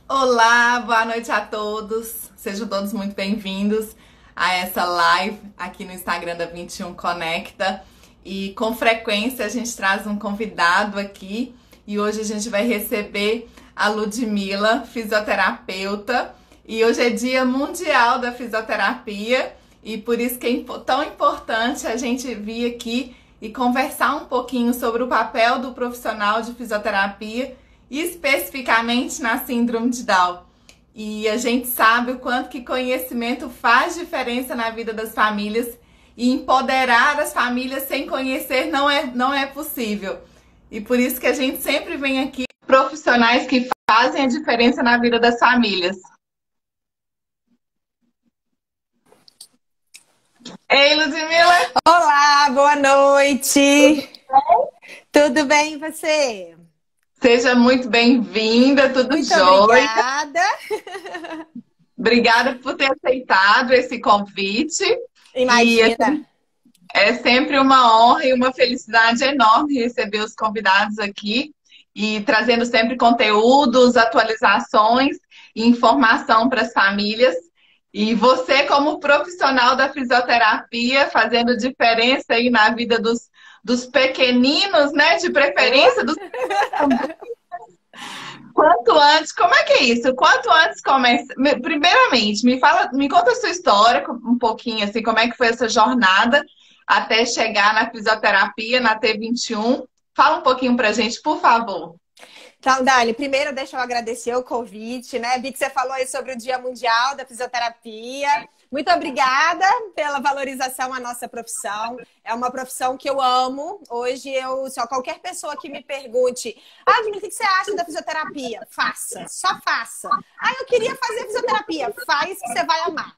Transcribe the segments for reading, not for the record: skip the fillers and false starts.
Olá, boa noite a todos. Sejam todos muito bem-vindos a essa live aqui no Instagram da 21 Conecta. E com frequência a gente traz um convidado aqui e hoje a gente vai receber a Ludmila, fisioterapeuta. E hoje é Dia Mundial da Fisioterapia e por isso que é tão importante a gente vir aqui e conversar um pouquinho sobre o papel do profissional de fisioterapia especificamente na síndrome de Down. E a gente sabe o quanto que conhecimento faz diferença na vida das famílias e empoderar as famílias sem conhecer não é possível. E por isso que a gente sempre vem aqui profissionais que fazem a diferença na vida das famílias. Ei, Ludmila! Olá, boa noite. Tudo bem, e você? Seja muito bem-vinda, tudo Muito jóia. obrigada. Obrigada por ter aceitado esse convite. Imagina. É sempre uma honra e uma felicidade enorme receber os convidados aqui e trazendo sempre conteúdos, atualizações e informação para as famílias. E você, como profissional da fisioterapia, fazendo diferença aí na vida dos pequeninos, né? De preferência dos. Quanto antes, como é que é isso? Quanto antes começa. Primeiramente, me conta a sua história um pouquinho, assim, como é que foi essa jornada até chegar na fisioterapia, na T21. Fala um pouquinho pra gente, por favor. Então, Dani, primeiro deixa eu agradecer o convite, né? Vi que você falou aí sobre o Dia Mundial da Fisioterapia. Muito obrigada pela valorização à nossa profissão. É uma profissão que eu amo. Hoje, só qualquer pessoa que me pergunte, Aline, o que você acha da fisioterapia? Faça, só faça. Eu queria fazer fisioterapia. Faz que você vai amar.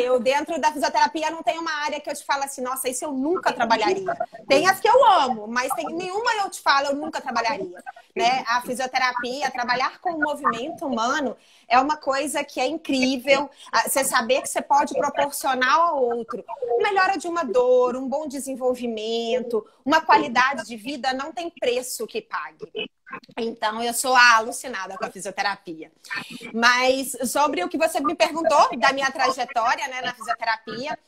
Eu, dentro da fisioterapia, não tem uma área que eu te falo assim, nossa, isso eu nunca trabalharia. Tem as que eu amo, mas tem nenhuma eu te falo, eu nunca trabalharia. Né? A fisioterapia, trabalhar com o movimento humano é uma coisa que é incrível. Você saber que você pode proporcionar ao outro melhora de uma dor, um bom desenvolvimento, uma qualidade de vida, não tem preço que pague. Então, eu sou alucinada com a fisioterapia. Mas sobre o que você me perguntou da minha trajetória, né, na fisioterapia,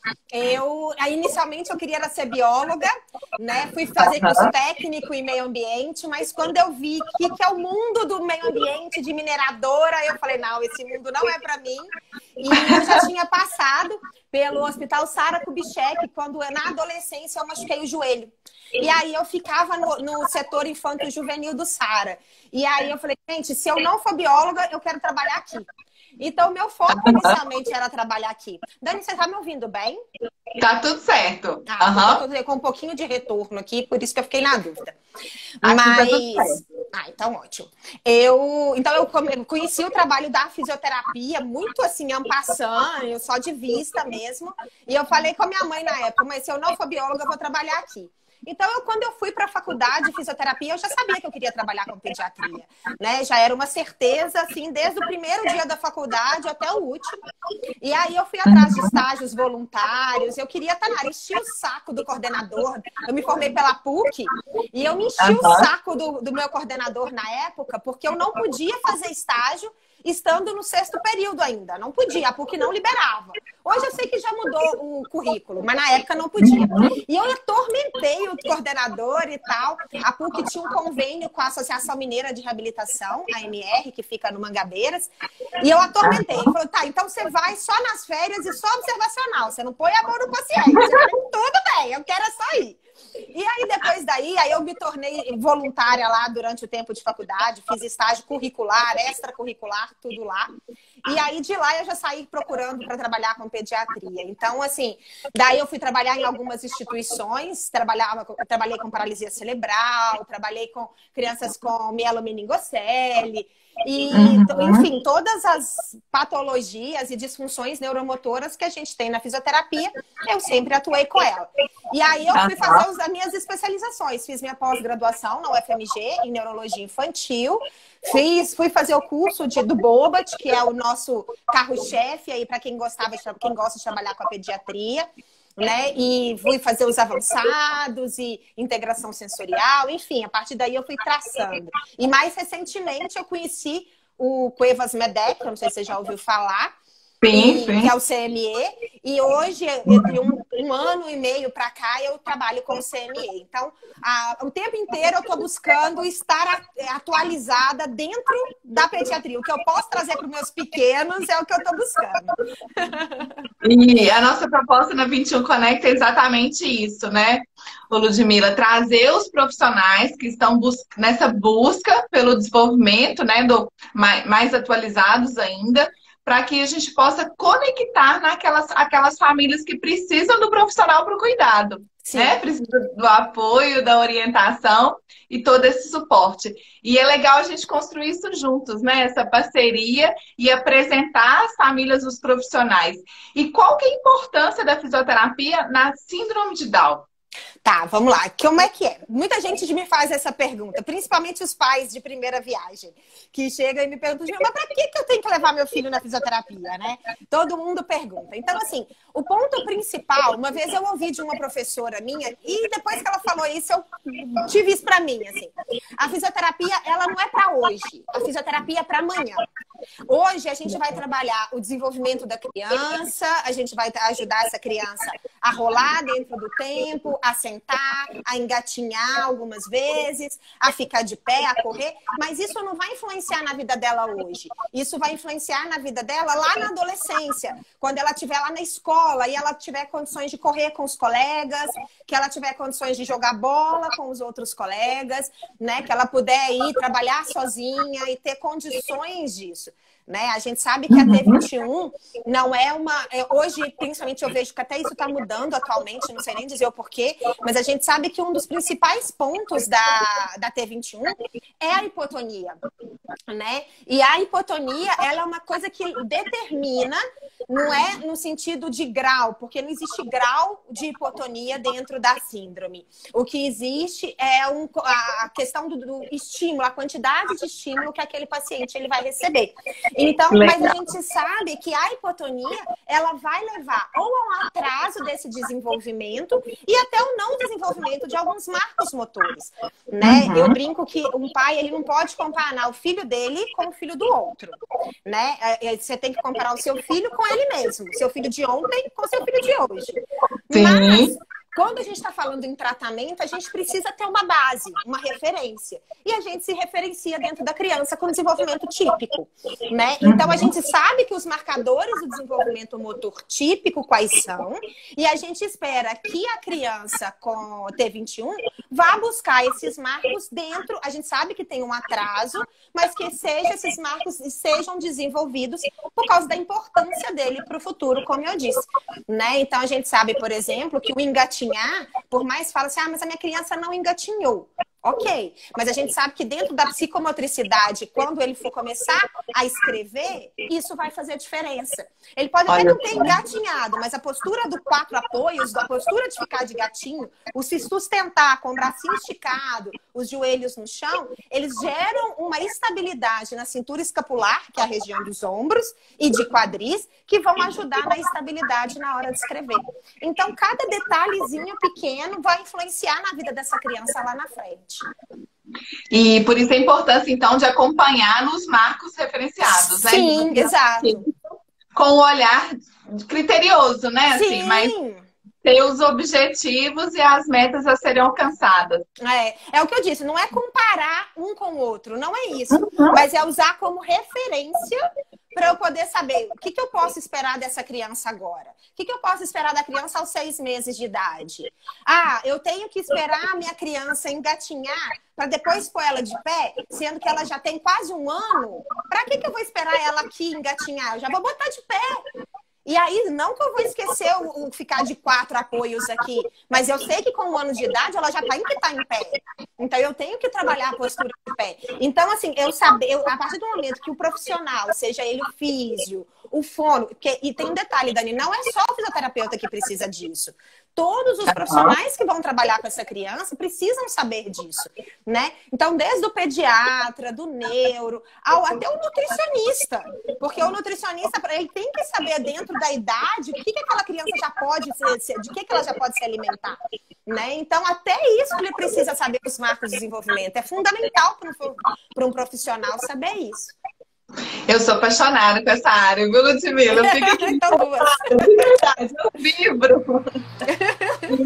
inicialmente eu queria ser bióloga, né? Fui fazer curso técnico em meio ambiente, mas quando eu vi que é o mundo do meio ambiente, de mineradora, eu falei, não, esse mundo não é para mim. E eu já tinha passado pelo Hospital Sara Kubitschek, quando na adolescência eu machuquei o joelho. E aí eu ficava no setor infanto-juvenil do Sara. E aí eu falei, gente, se eu não for bióloga, eu quero trabalhar aqui. Então, meu foco inicialmente era trabalhar aqui. Dani, você tá me ouvindo bem? Tá tudo certo. Eu tô com um pouquinho de retorno aqui, por isso que eu fiquei na dúvida. Aqui Mas... tá tudo certo. Então ótimo. Então eu conheci o trabalho da fisioterapia muito assim, en passant, eu só de vista mesmo. E eu falei com a minha mãe na época, mas se eu não for bióloga, eu vou trabalhar aqui. Então, quando eu fui para a faculdade de fisioterapia, eu já sabia que eu queria trabalhar com pediatria, né? Já era uma certeza, assim, desde o primeiro dia da faculdade até o último. E aí eu fui atrás de estágios voluntários, eu queria estar na área, enchi o saco do coordenador. Eu me formei pela PUC e eu me enchi o saco do meu coordenador na época, porque eu não podia fazer estágio estando no 6º período ainda. Não podia, a PUC não liberava. Hoje eu sei que já mudou o currículo, mas na época não podia. E eu atormentei o coordenador e tal. A PUC tinha um convênio com a Associação Mineira de Reabilitação, a AMR, que fica no Mangabeiras. E eu atormentei. Ele falou, tá, então você vai só nas férias e só observacional. Você não põe a mão no paciente. Eu falei, tudo bem, eu quero é só ir. E aí, depois daí, eu me tornei voluntária lá durante o tempo de faculdade, fiz estágio curricular, extracurricular, tudo lá. E aí, de lá, eu já saí procurando para trabalhar com pediatria. Então, assim, daí eu fui trabalhar em algumas instituições, trabalhei com paralisia cerebral, trabalhei com crianças com mielomeningocele, e, enfim, todas as patologias e disfunções neuromotoras que a gente tem na fisioterapia, eu sempre atuei com ela. E aí eu fui fazer as minhas especializações. Fiz minha pós-graduação na UFMG em neurologia infantil. Fui fazer o curso do Bobat, que é o nosso carro-chefe aí para quem gosta de trabalhar com a pediatria. Né? E fui fazer os avançados e integração sensorial, enfim, a partir daí eu fui traçando. E mais recentemente eu conheci o Cuevas Medec, não sei se você já ouviu falar, Sim, sim. que é o CME, e hoje, de um ano e meio para cá, eu trabalho com o CME. Então, o tempo inteiro eu estou buscando estar atualizada dentro da pediatria. O que eu posso trazer para os meus pequenos é o que eu estou buscando. E a nossa proposta na 21 Conecta é exatamente isso, né, ô Ludmila? Trazer os profissionais que estão nessa busca pelo desenvolvimento, né, mais atualizados ainda, para que a gente possa conectar aquelas famílias que precisam do profissional para o cuidado, né? Sim. Precisa do apoio, da orientação e todo esse suporte. E é legal a gente construir isso juntos, né? Essa parceria e apresentar às famílias os profissionais. E qual que é a importância da fisioterapia na síndrome de Down? Tá, vamos lá. Como é que é? Muita gente me faz essa pergunta, principalmente os pais de primeira viagem, que chegam e me perguntam, mas para que eu tenho que levar meu filho na fisioterapia, né? Todo mundo pergunta. Então, assim, o ponto principal, uma vez eu ouvi de uma professora minha, e depois que ela falou isso, eu tive isso para mim, assim. A fisioterapia, ela não é para hoje. A fisioterapia é para amanhã. Hoje a gente vai trabalhar o desenvolvimento da criança, a gente vai ajudar essa criança a rolar dentro do tempo, a sentar, a engatinhar algumas vezes, a ficar de pé, a correr, mas isso não vai influenciar na vida dela hoje. Isso vai influenciar na vida dela lá na adolescência, quando ela estiver lá na escola e ela tiver condições de correr com os colegas, que ela tiver condições de jogar bola com os outros colegas, né? Que ela puder ir trabalhar sozinha e ter condições disso. Né? A gente sabe que a T21 não é uma... Hoje, principalmente, eu vejo que até isso está mudando atualmente, não sei nem dizer o porquê, mas a gente sabe que um dos principais pontos da T21 é a hipotonia. Né? E a hipotonia, ela é uma coisa que determina, não é no sentido de grau, porque não existe grau de hipotonia dentro da síndrome. O que existe é a questão do estímulo, a quantidade de estímulo que aquele paciente ele vai receber. Então, mas a gente sabe que a hipotonia, ela vai levar ou a um atraso desse desenvolvimento e até o não desenvolvimento de alguns marcos motores, né? Eu brinco que um pai, ele não pode comparar o filho dele com o filho do outro, né? Você tem que comparar o seu filho com ele mesmo, seu filho de ontem com o seu filho de hoje. Sim. Mas quando a gente está falando em tratamento, a gente precisa ter uma base, uma referência. E a gente se referencia dentro da criança com desenvolvimento típico, né? Então, a gente sabe que os marcadores do desenvolvimento motor típico quais são, e a gente espera que a criança com T21 vá buscar esses marcos dentro. A gente sabe que tem um atraso, mas que esses marcos sejam desenvolvidos por causa da importância dele para o futuro, como eu disse, né? Então, a gente sabe, por exemplo, que o engatinhar, por mais fala assim, mas a minha criança não engatinhou. Ok, mas a gente sabe que dentro da psicomotricidade, quando ele for começar a escrever, isso vai fazer diferença. Ele pode até não ter engatinhado, mas a postura do 4 apoios, a postura de ficar de gatinho, o se sustentar com o bracinho esticado, os joelhos no chão, eles geram uma estabilidade na cintura escapular, que é a região dos ombros, e de quadris, que vão ajudar na estabilidade na hora de escrever. Então, cada detalhezinho pequeno vai influenciar na vida dessa criança lá na frente. E por isso a importância, então, de acompanhar nos marcos referenciados, né? Sim, exato. Com o olhar criterioso, né? Sim. Assim, mas ter os objetivos e as metas a serem alcançadas. É o que eu disse, não é comparar um com o outro, não é isso. Mas é usar como referência para eu poder saber o que eu posso esperar dessa criança agora. O que eu posso esperar da criança aos 6 meses de idade? Ah, eu tenho que esperar a minha criança engatinhar para depois pôr ela de pé, sendo que ela já tem quase 1 ano. Para que eu vou esperar ela aqui engatinhar? Eu já vou botar de pé. E aí, não que eu vou esquecer o ficar de 4 apoios aqui, mas eu sei que com 1 ano de idade ela já tem que estar em pé. Então, eu tenho que trabalhar a postura de pé. Então, assim, a partir do momento que o profissional, seja ele o físio, o fono, e tem um detalhe, Dani, não é só o fisioterapeuta que precisa disso. Todos os profissionais que vão trabalhar com essa criança precisam saber disso, né? Então, desde o pediatra, do neuro, até o nutricionista. Porque o nutricionista, ele tem que saber dentro da idade o que aquela criança já pode ser, de que ela já pode se alimentar, né? Então, até isso ele precisa saber os marcos de desenvolvimento. É fundamental para um profissional saber isso. Eu sou apaixonada com essa área, viu, Ludmila? Eu fico aqui Então, duas. de verdade, eu vibro.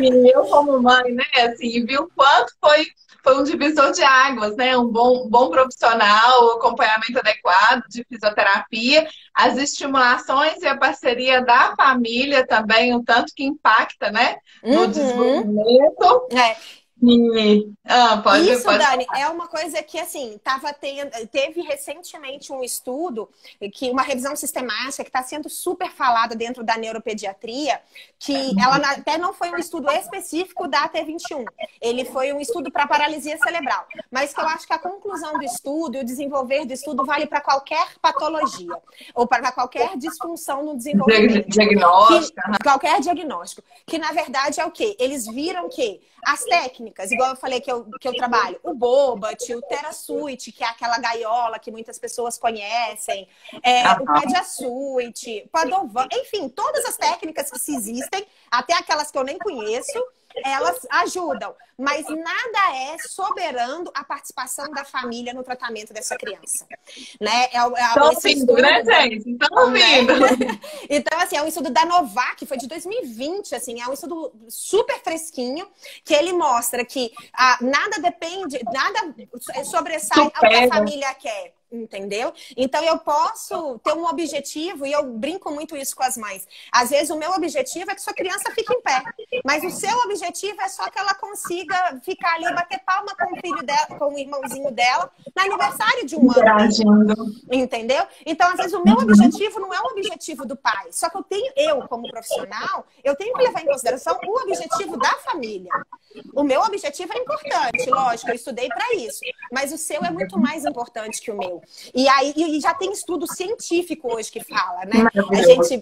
E eu, como mãe, né, assim, vi o quanto foi um divisor de águas, né? Um bom profissional, o acompanhamento adequado de fisioterapia, as estimulações e a parceria da família também, o tanto que impacta, né, no desenvolvimento. É. Pode Dani, é uma coisa que, assim, teve recentemente um estudo, uma revisão sistemática que está sendo super falada dentro da neuropediatria, que ela até não foi um estudo específico da T21, ele foi um estudo para paralisia cerebral, mas que eu acho que a conclusão do estudo e o desenvolver do estudo vale para qualquer patologia, ou para qualquer disfunção no desenvolvimento. Diagnóstico. Qualquer diagnóstico. Que, na verdade, é o quê? Eles viram que as técnicas, igual eu falei que eu trabalho, o Bobat, o TheraSuite, que é aquela gaiola que muitas pessoas conhecem, o PediaSuite, o Padovan, enfim, todas as técnicas que se existem, até aquelas que eu nem conheço, elas ajudam, mas nada é soberano a participação da família no tratamento dessa criança, né? Estão ouvindo, né, gente? Estão ouvindo. Então, assim, é um estudo da Novak, foi de 2020, assim, é um estudo super fresquinho, que ele mostra que nada sobressai ao que a família quer. Entendeu? Então eu posso ter um objetivo, e eu brinco muito isso com as mães. Às vezes o meu objetivo é que sua criança fique em pé, mas o seu objetivo é só que ela consiga ficar ali, bater palma com o filho dela, com o irmãozinho dela, no aniversário de um ano. Entendeu? Então, às vezes, o meu objetivo não é o objetivo do pai. Só que eu, como profissional, eu tenho que levar em consideração o objetivo da família. O meu objetivo é importante, lógico, eu estudei para isso. Mas o seu é muito mais importante que o meu. E já tem estudo científico hoje que fala, né? A gente,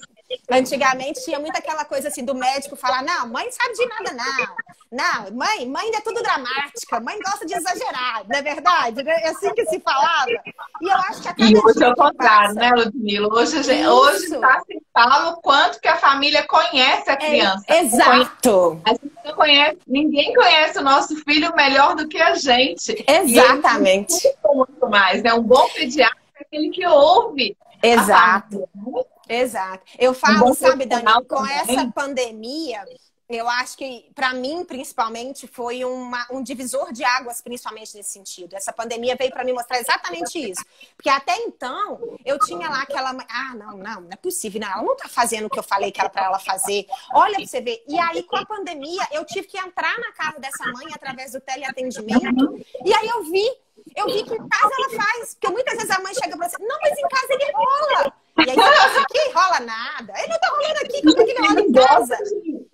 antigamente, tinha muito aquela coisa assim do médico falar, não, mãe sabe de nada, não. Não, mãe é tudo dramática, mãe gosta de exagerar, não é verdade? É assim que se falava. E eu acho que a cada E hoje dia é o contrário, né, Ludmila? Hoje está se fala o quanto que a família conhece a criança. Exato. A gente não conhece, ninguém conhece o nosso filho melhor do que a gente. Exatamente. E muito mais, né? Um bom pediatra é aquele que ouve. Exato. Exato. Eu falo, sabe, Dani, com essa pandemia, eu acho que, para mim, principalmente, foi um divisor de águas, principalmente nesse sentido. Essa pandemia veio para me mostrar exatamente isso. Porque até então, eu tinha lá aquela... não é possível. Não, ela não tá fazendo o que eu falei que era para ela fazer. Olha pra você ver. E aí, com a pandemia, eu tive que entrar na casa dessa mãe através do teleatendimento. E aí eu vi que em casa ela faz. Porque muitas vezes a mãe chega pra você, não, mas em casa ele rola. E aí você fala assim, aqui rola nada. Ele não tá rolando aqui, como é que ele rola em casa?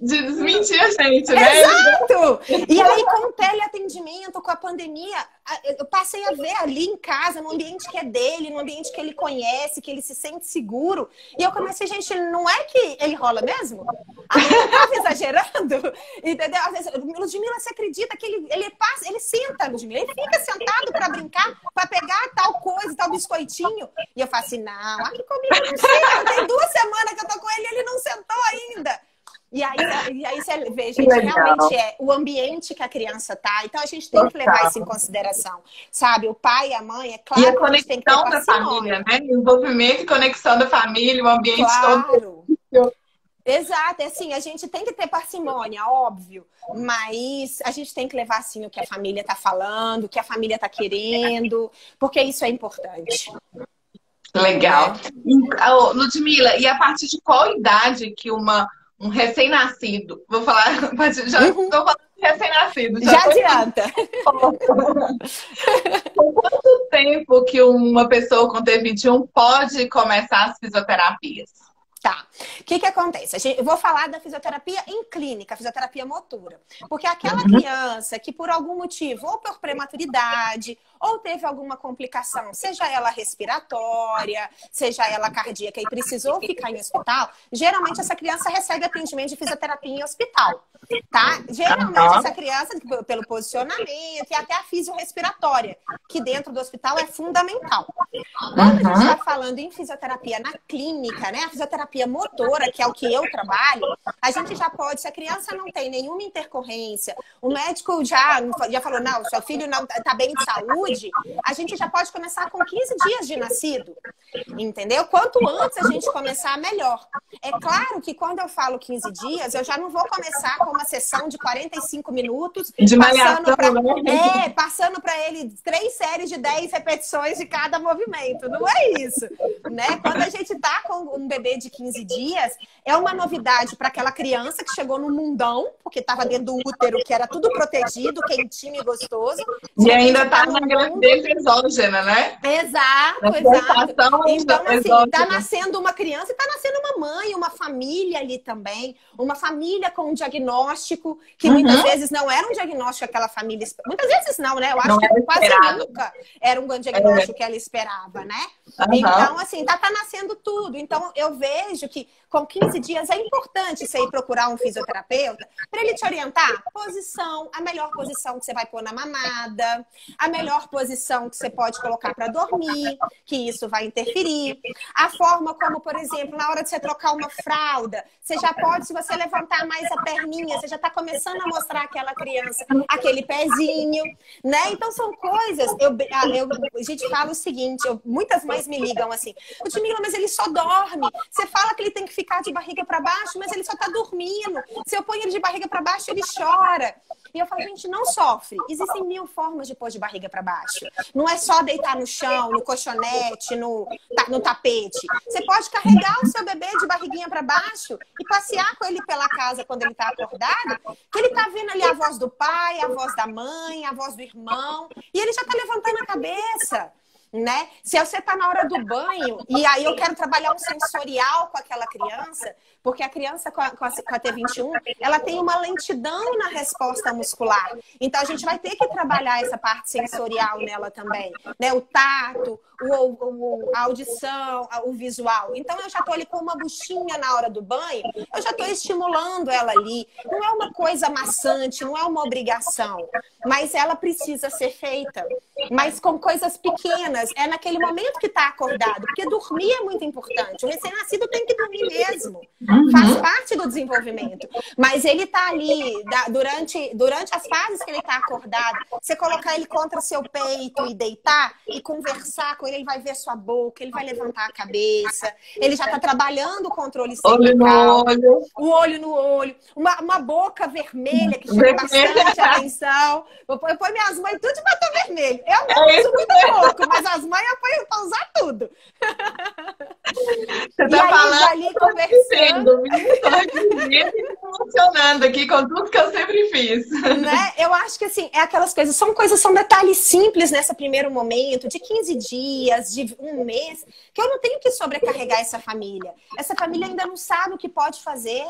De desmentir a gente, né? Exato! E aí, com o teleatendimento, com a pandemia, eu passei a ver ali em casa, no ambiente que é dele, no ambiente que ele conhece, que ele se sente seguro. E eu comecei, gente, não é que ele rola mesmo? Eu tava exagerando, entendeu? Às vezes, Ludmila, você acredita que ele senta, Ludmila, ele fica sentado pra brincar, pra pegar tal coisa, tal biscoitinho. E eu falo assim, não, aqui comigo não senta, tem 2 semanas que eu tô com ele e ele não sentou ainda. E aí você vê, gente, realmente é o ambiente que a criança tá. Então a gente tem que levar isso em consideração. Sabe, o pai e a mãe, é claro. E a conexão da família, né? O envolvimento e conexão da família, o ambiente todo. Exato, é assim, a gente tem que ter parcimônia, óbvio, mas a gente tem que levar assim o que a família tá falando, o que a família tá querendo, porque isso é importante. Legal. Ludmila, e a partir de qual idade que um recém-nascido, vou falar, já estou falando de recém-nascido. Já adianta. Com quanto tempo que uma pessoa com T21 pode começar as fisioterapias? Tá. O que acontece? Eu vou falar da fisioterapia em clínica, fisioterapia motora. Porque aquela criança que por algum motivo, ou por prematuridade, ou teve alguma complicação, seja ela respiratória, seja ela cardíaca e precisou ficar em hospital, geralmente essa criança recebe atendimento de fisioterapia em hospital, tá? Geralmente essa criança, pelo posicionamento e até a fisiorrespiratória, que dentro do hospital é fundamental. Quando a gente está falando em fisioterapia na clínica, né, a fisioterapia motora, que é o que eu trabalho, a gente já pode, se a criança não tem nenhuma intercorrência, o médico já falou, não, seu filho não está bem de saúde, a gente já pode começar com 15 dias de nascido, entendeu? Quanto antes a gente começar, melhor. É claro que quando eu falo 15 dias, eu já não vou começar com uma sessão de 45 minutos, de passando para ele 3 séries de 10 repetições de cada movimento. Não é isso, né? Quando a gente tá com um bebê de 15 dias, é uma novidade para aquela criança que chegou no mundão, porque estava dentro do útero, que era tudo protegido, quentinho e gostoso. E ainda tá na gravidez exógena, né? Exato. Então, assim, tá nascendo uma criança e tá nascendo uma mãe, uma família ali também, uma família com um diagnóstico que muitas vezes não era um diagnóstico que aquela família... Muitas vezes não, né? Eu acho que quase nunca era um diagnóstico que ela esperava, né? Então, assim, tá nascendo tudo. Então, eu vejo que com 15 dias é importante você ir procurar um fisioterapeuta para ele te orientar posição, a melhor posição que você vai pôr na mamada, a melhor posição que você pode colocar para dormir, que isso vai interferir. A forma como, por exemplo, na hora de você trocar uma fralda, você já pode, se você levantar mais a perninha, você já está começando a mostrar àquela criança aquele pezinho, né? Então, são coisas... A gente fala o seguinte, muitas mães me ligam assim, Ludmila, mas ele só dorme. Você fala que ele tem que ficar de barriga para baixo, mas ele só tá dormindo. Se eu ponho ele de barriga para baixo, ele chora. E eu falo, gente, não sofre. Existem 1000 formas de pôr de barriga para baixo. Não é só deitar no chão, no colchonete, no tapete. Você pode carregar o seu bebê de barriguinha para baixo e passear com ele pela casa quando ele tá acordado, que ele tá vendo ali a voz do pai, a voz da mãe, a voz do irmão, e ele já tá levantando a cabeça. Né? Se você tá na hora do banho, e aí eu quero trabalhar um sensorial com aquela criança, porque a criança com a T21, ela tem uma lentidão na resposta muscular. Então, a gente vai ter que trabalhar essa parte sensorial nela também, né? O tato, a audição, o visual. Então, eu já tô ali com uma buchinha na hora do banho, eu já tô estimulando ela ali. Não é uma coisa maçante, não é uma obrigação, mas ela precisa ser feita. Mas com coisas pequenas, é naquele momento que tá acordado, porque dormir é muito importante. O recém-nascido tem que dormir mesmo. Faz parte do desenvolvimento. Mas ele tá ali, durante as fases que ele tá acordado, você colocar ele contra seu peito e deitar e conversar com ele, ele vai ver sua boca, ele vai levantar a cabeça, ele já tá trabalhando o controle cervical, o olho no olho, uma boca vermelha que chama bastante atenção. Eu ponho minhas mães tudo de batom vermelho. Eu não uso muito pouco, mas as mães eu ponho pra usar tudo. Você tá falando, ali conversando, me emocionando aqui com tudo que eu sempre fiz. Né? Eu acho que assim, aquelas coisas, são detalhes simples nesse primeiro momento, de 15 dias, de um mês, que eu não tenho que sobrecarregar essa família. Essa família ainda não sabe o que pode fazer.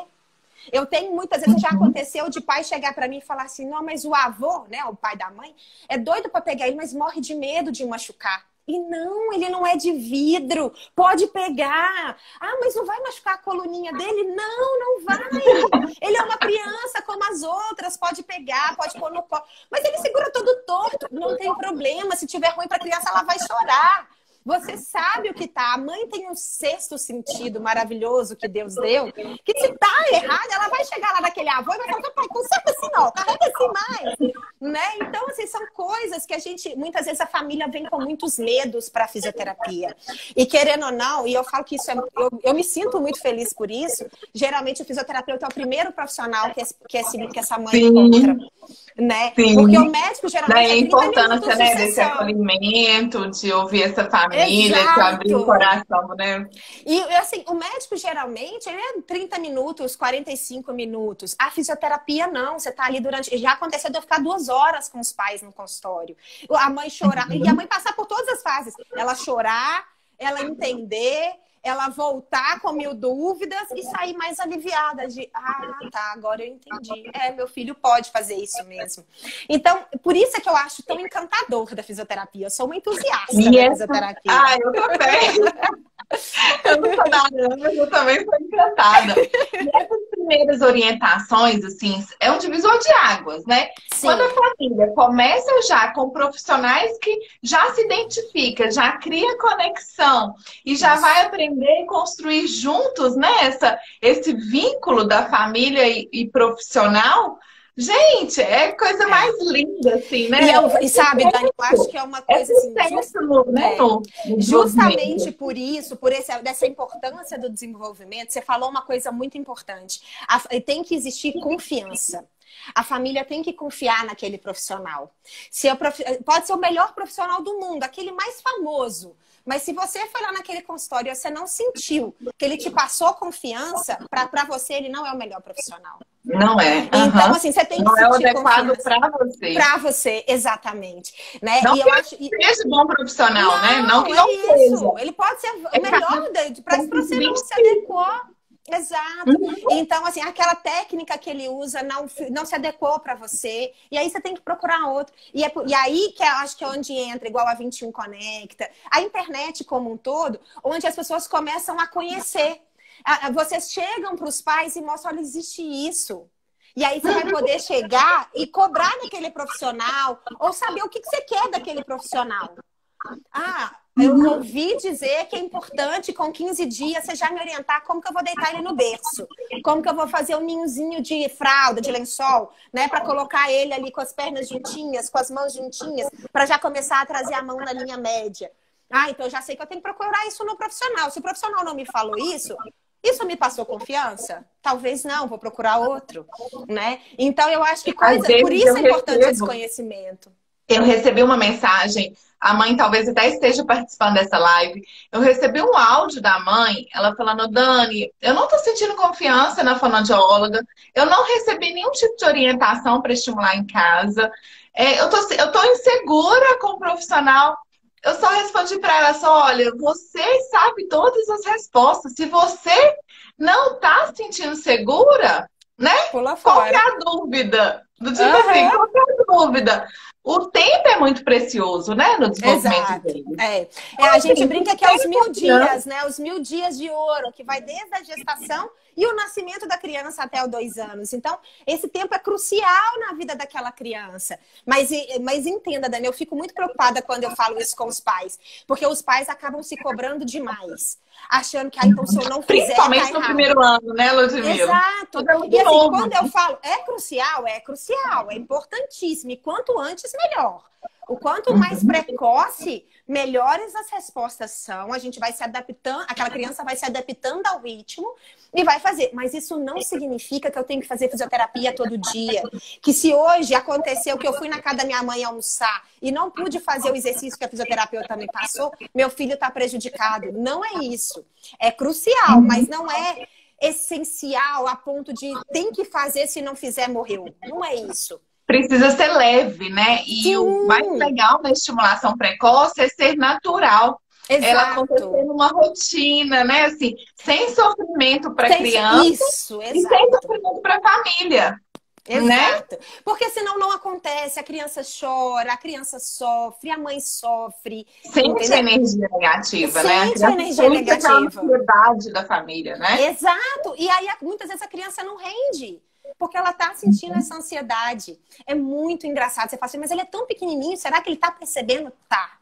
Eu tenho muitas vezes, já aconteceu de pai chegar pra mim e falar assim, não, mas o avô, né, o pai da mãe, é doido pra pegar ele, mas morre de medo de machucar. E não, ele não é de vidro, pode pegar. Ah, mas não vai machucar a coluninha dele? Não, não vai. Ele é uma criança como as outras, pode pegar, pode pôr no colo. Mas ele segura todo torto, não tem problema. Se tiver ruim pra criança, ela vai chorar. Você sabe o que tá. A mãe tem um sexto sentido maravilhoso que Deus deu, que se tá errado, ela vai chegar lá naquele avô e vai falar, pai, conserta assim não, carrega assim mais. Né? Então, assim, são coisas que a gente, muitas vezes a família vem com muitos medos para a fisioterapia. E querendo ou não, e eu falo que isso eu me sinto muito feliz por isso, geralmente o fisioterapeuta é o primeiro profissional que essa mãe encontra. Né? Sim. Porque o médico geralmente daí a importância, né, desse acolhimento, de ouvir essa família, de abrir o coração, né? E assim, o médico geralmente ele é 30 minutos, 45 minutos. A fisioterapia não, você tá ali durante... Já aconteceu de eu ficar 2 horas com os pais no consultório. A mãe chorar, e a mãe passar por todas as fases. Ela chorar, ela entender... ela voltar com 1000 dúvidas e sair mais aliviada de, tá, agora eu entendi. Meu filho pode fazer isso mesmo. Então, por isso é que eu acho tão encantador da fisioterapia. Eu sou uma entusiasta da fisioterapia. Eu também. Eu não sou nada, mas eu também sou encantada. E essas primeiras orientações, assim, é um divisor de águas, né? Sim. Quando a família começa já com profissionais que já se identifica, já cria conexão e já vai aprender e construir juntos, né, esse vínculo da família e profissional, gente, é coisa mais linda, assim, né? E sabe, Dani, eu acho que é uma coisa assim, justamente por isso, dessa importância do desenvolvimento, você falou uma coisa muito importante. Tem que existir confiança. A família tem que confiar naquele profissional. Pode ser o melhor profissional do mundo, aquele mais famoso. Mas se você foi lá naquele consultório e você não sentiu que ele te passou confiança, para você ele não é o melhor profissional. Não é. Então, assim, você tem que não sentir é o adequado para você. Para você, exatamente. Né? Não e que ele seja bom profissional, né? Não que não seja. Ele pode ser o melhor para você não se adequar. Exato. Então, assim, aquela técnica que ele usa não se adequou para você. E aí você tem que procurar outro. E aí que eu acho que é onde entra, igual a 21 Conecta, a internet como um todo, onde as pessoas começam a conhecer. Vocês chegam para os pais e mostram, olha, existe isso. E aí você vai poder chegar e cobrar daquele profissional ou saber o que você quer daquele profissional. Eu ouvi dizer que é importante com 15 dias você já me orientar como que eu vou deitar ele no berço. Como que eu vou fazer um ninhozinho de fralda, de lençol, né? Para colocar ele ali com as pernas juntinhas, com as mãos juntinhas, para já começar a trazer a mão na linha média. Então eu já sei que eu tenho que procurar isso no profissional. Se o profissional não me falou isso me passou confiança? Talvez não, vou procurar outro, né? Então eu acho que por isso é importante esse conhecimento. Eu recebi uma mensagem, a mãe talvez até esteja participando dessa live. Eu recebi um áudio da mãe, ela falando, Dani, eu não tô sentindo confiança na fonoaudióloga, eu não recebi nenhum tipo de orientação para estimular em casa, eu tô insegura com o profissional. Eu só respondi para ela só, olha, você sabe todas as respostas. Se você não tá se sentindo segura, né? Pula fora. Qual que é a dúvida? Do tipo assim, qual que é a dúvida? O tempo é muito precioso, né? No desenvolvimento dele. A gente brinca que é os 1000 dias, né? Os 1000 dias de ouro, que vai desde a gestação e o nascimento da criança até os 2 anos. Então, esse tempo é crucial na vida daquela criança. Mas entenda, Dani, eu fico muito preocupada quando eu falo isso com os pais. Porque os pais acabam se cobrando demais. Achando que, então, se eu não fizer, principalmente no primeiro ano, né, Ludmila? Exato. E assim, quando eu falo, é crucial, é importantíssimo. E quanto antes, melhor. O quanto mais precoce, melhores as respostas são. A gente vai se adaptando, aquela criança vai se adaptando ao ritmo e vai fazer. Mas isso não significa que eu tenho que fazer fisioterapia todo dia. Que se hoje aconteceu que eu fui na casa da minha mãe almoçar e não pude fazer o exercício que a fisioterapeuta me passou, meu filho está prejudicado. Não é isso. É crucial, mas não é essencial a ponto de tem que fazer, se não fizer, morreu. Não é isso. Precisa ser leve, né? E o mais legal na estimulação precoce é ser natural. Exato. Ela acontecer numa rotina, né? Assim, sem sofrimento para a criança e sem sofrimento para a família. Exato. Né? Porque senão não acontece, a criança chora, a criança sofre, a mãe sofre. Sente a energia negativa, né? Sente a energia negativa. A ansiedade da família, né? Exato. E aí, muitas vezes, a criança não rende. Porque ela tá sentindo essa ansiedade. É muito engraçado. Você fala assim, mas ele é tão pequenininho, será que ele tá percebendo? Tá.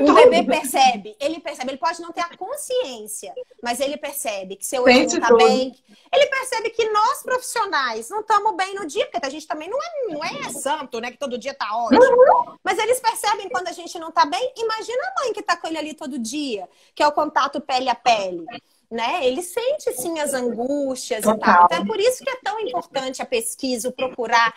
O bebê percebe, ele pode não ter a consciência, mas ele percebe que seu hoje não tá bem. Ele percebe que nós profissionais não estamos bem no dia, porque a gente também não é santo, né? Que todo dia tá ótimo. Mas eles percebem quando a gente não tá bem. Imagina a mãe que tá com ele ali todo dia, que é o contato pele a pele. Né? Ele sente sim as angústias e tal. Então é por isso que é tão importante a pesquisa, o procurar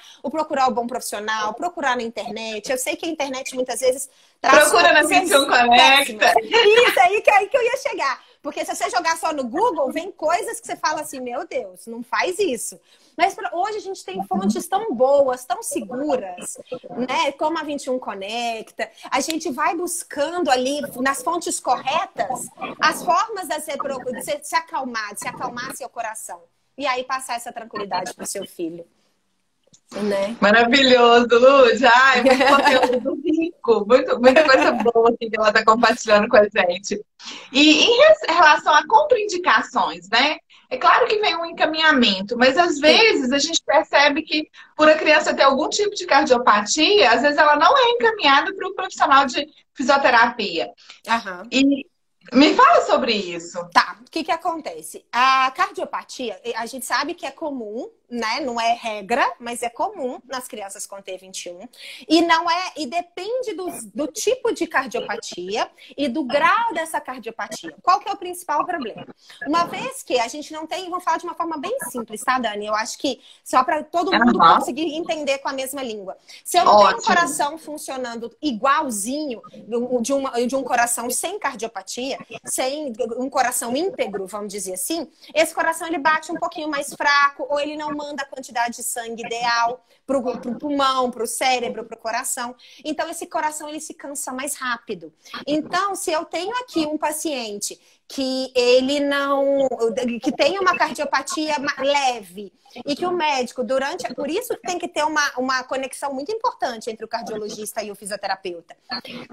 o bom profissional, procurar na internet. Eu sei que a internet muitas vezes traz procura na 21 Conecta. Isso aí que eu ia chegar. Porque se você jogar só no Google, vem coisas que você fala assim, meu Deus, não faz isso. Mas hoje a gente tem fontes tão boas, tão seguras, né? Como a 21 Conecta. A gente vai buscando ali, nas fontes corretas, as formas de você se acalmar, de se acalmar seu coração. E aí passar essa tranquilidade para o seu filho. Né? Maravilhoso, Lud. Ai, muito conteúdo rico, muita coisa boa assim, que ela está compartilhando com a gente. E em relação a contraindicações, né? É claro que vem um encaminhamento, mas às vezes a gente percebe que por a criança ter algum tipo de cardiopatia, às vezes ela não é encaminhada para o profissional de fisioterapia. Aham. E me fala sobre isso. Tá, o que que acontece? A cardiopatia, a gente sabe que é comum, né? Não é regra, mas é comum nas crianças com T21. E não é, e depende do tipo de cardiopatia e do grau dessa cardiopatia. Qual que é o principal problema? Uma vez que a gente não tem, vou falar de uma forma bem simples, tá, Dani? Eu acho que só para todo mundo conseguir entender com a mesma língua. Se eu não tenho um coração funcionando igualzinho de um coração sem cardiopatia, sem um coração íntegro, vamos dizer assim, esse coração ele bate um pouquinho mais fraco ou ele não manda a quantidade de sangue ideal para o pulmão, para o cérebro, para o coração. Então, esse coração ele se cansa mais rápido. Então, se eu tenho aqui um paciente que ele não... que tem uma cardiopatia leve e que o médico, por isso tem que ter uma conexão muito importante entre o cardiologista e o fisioterapeuta.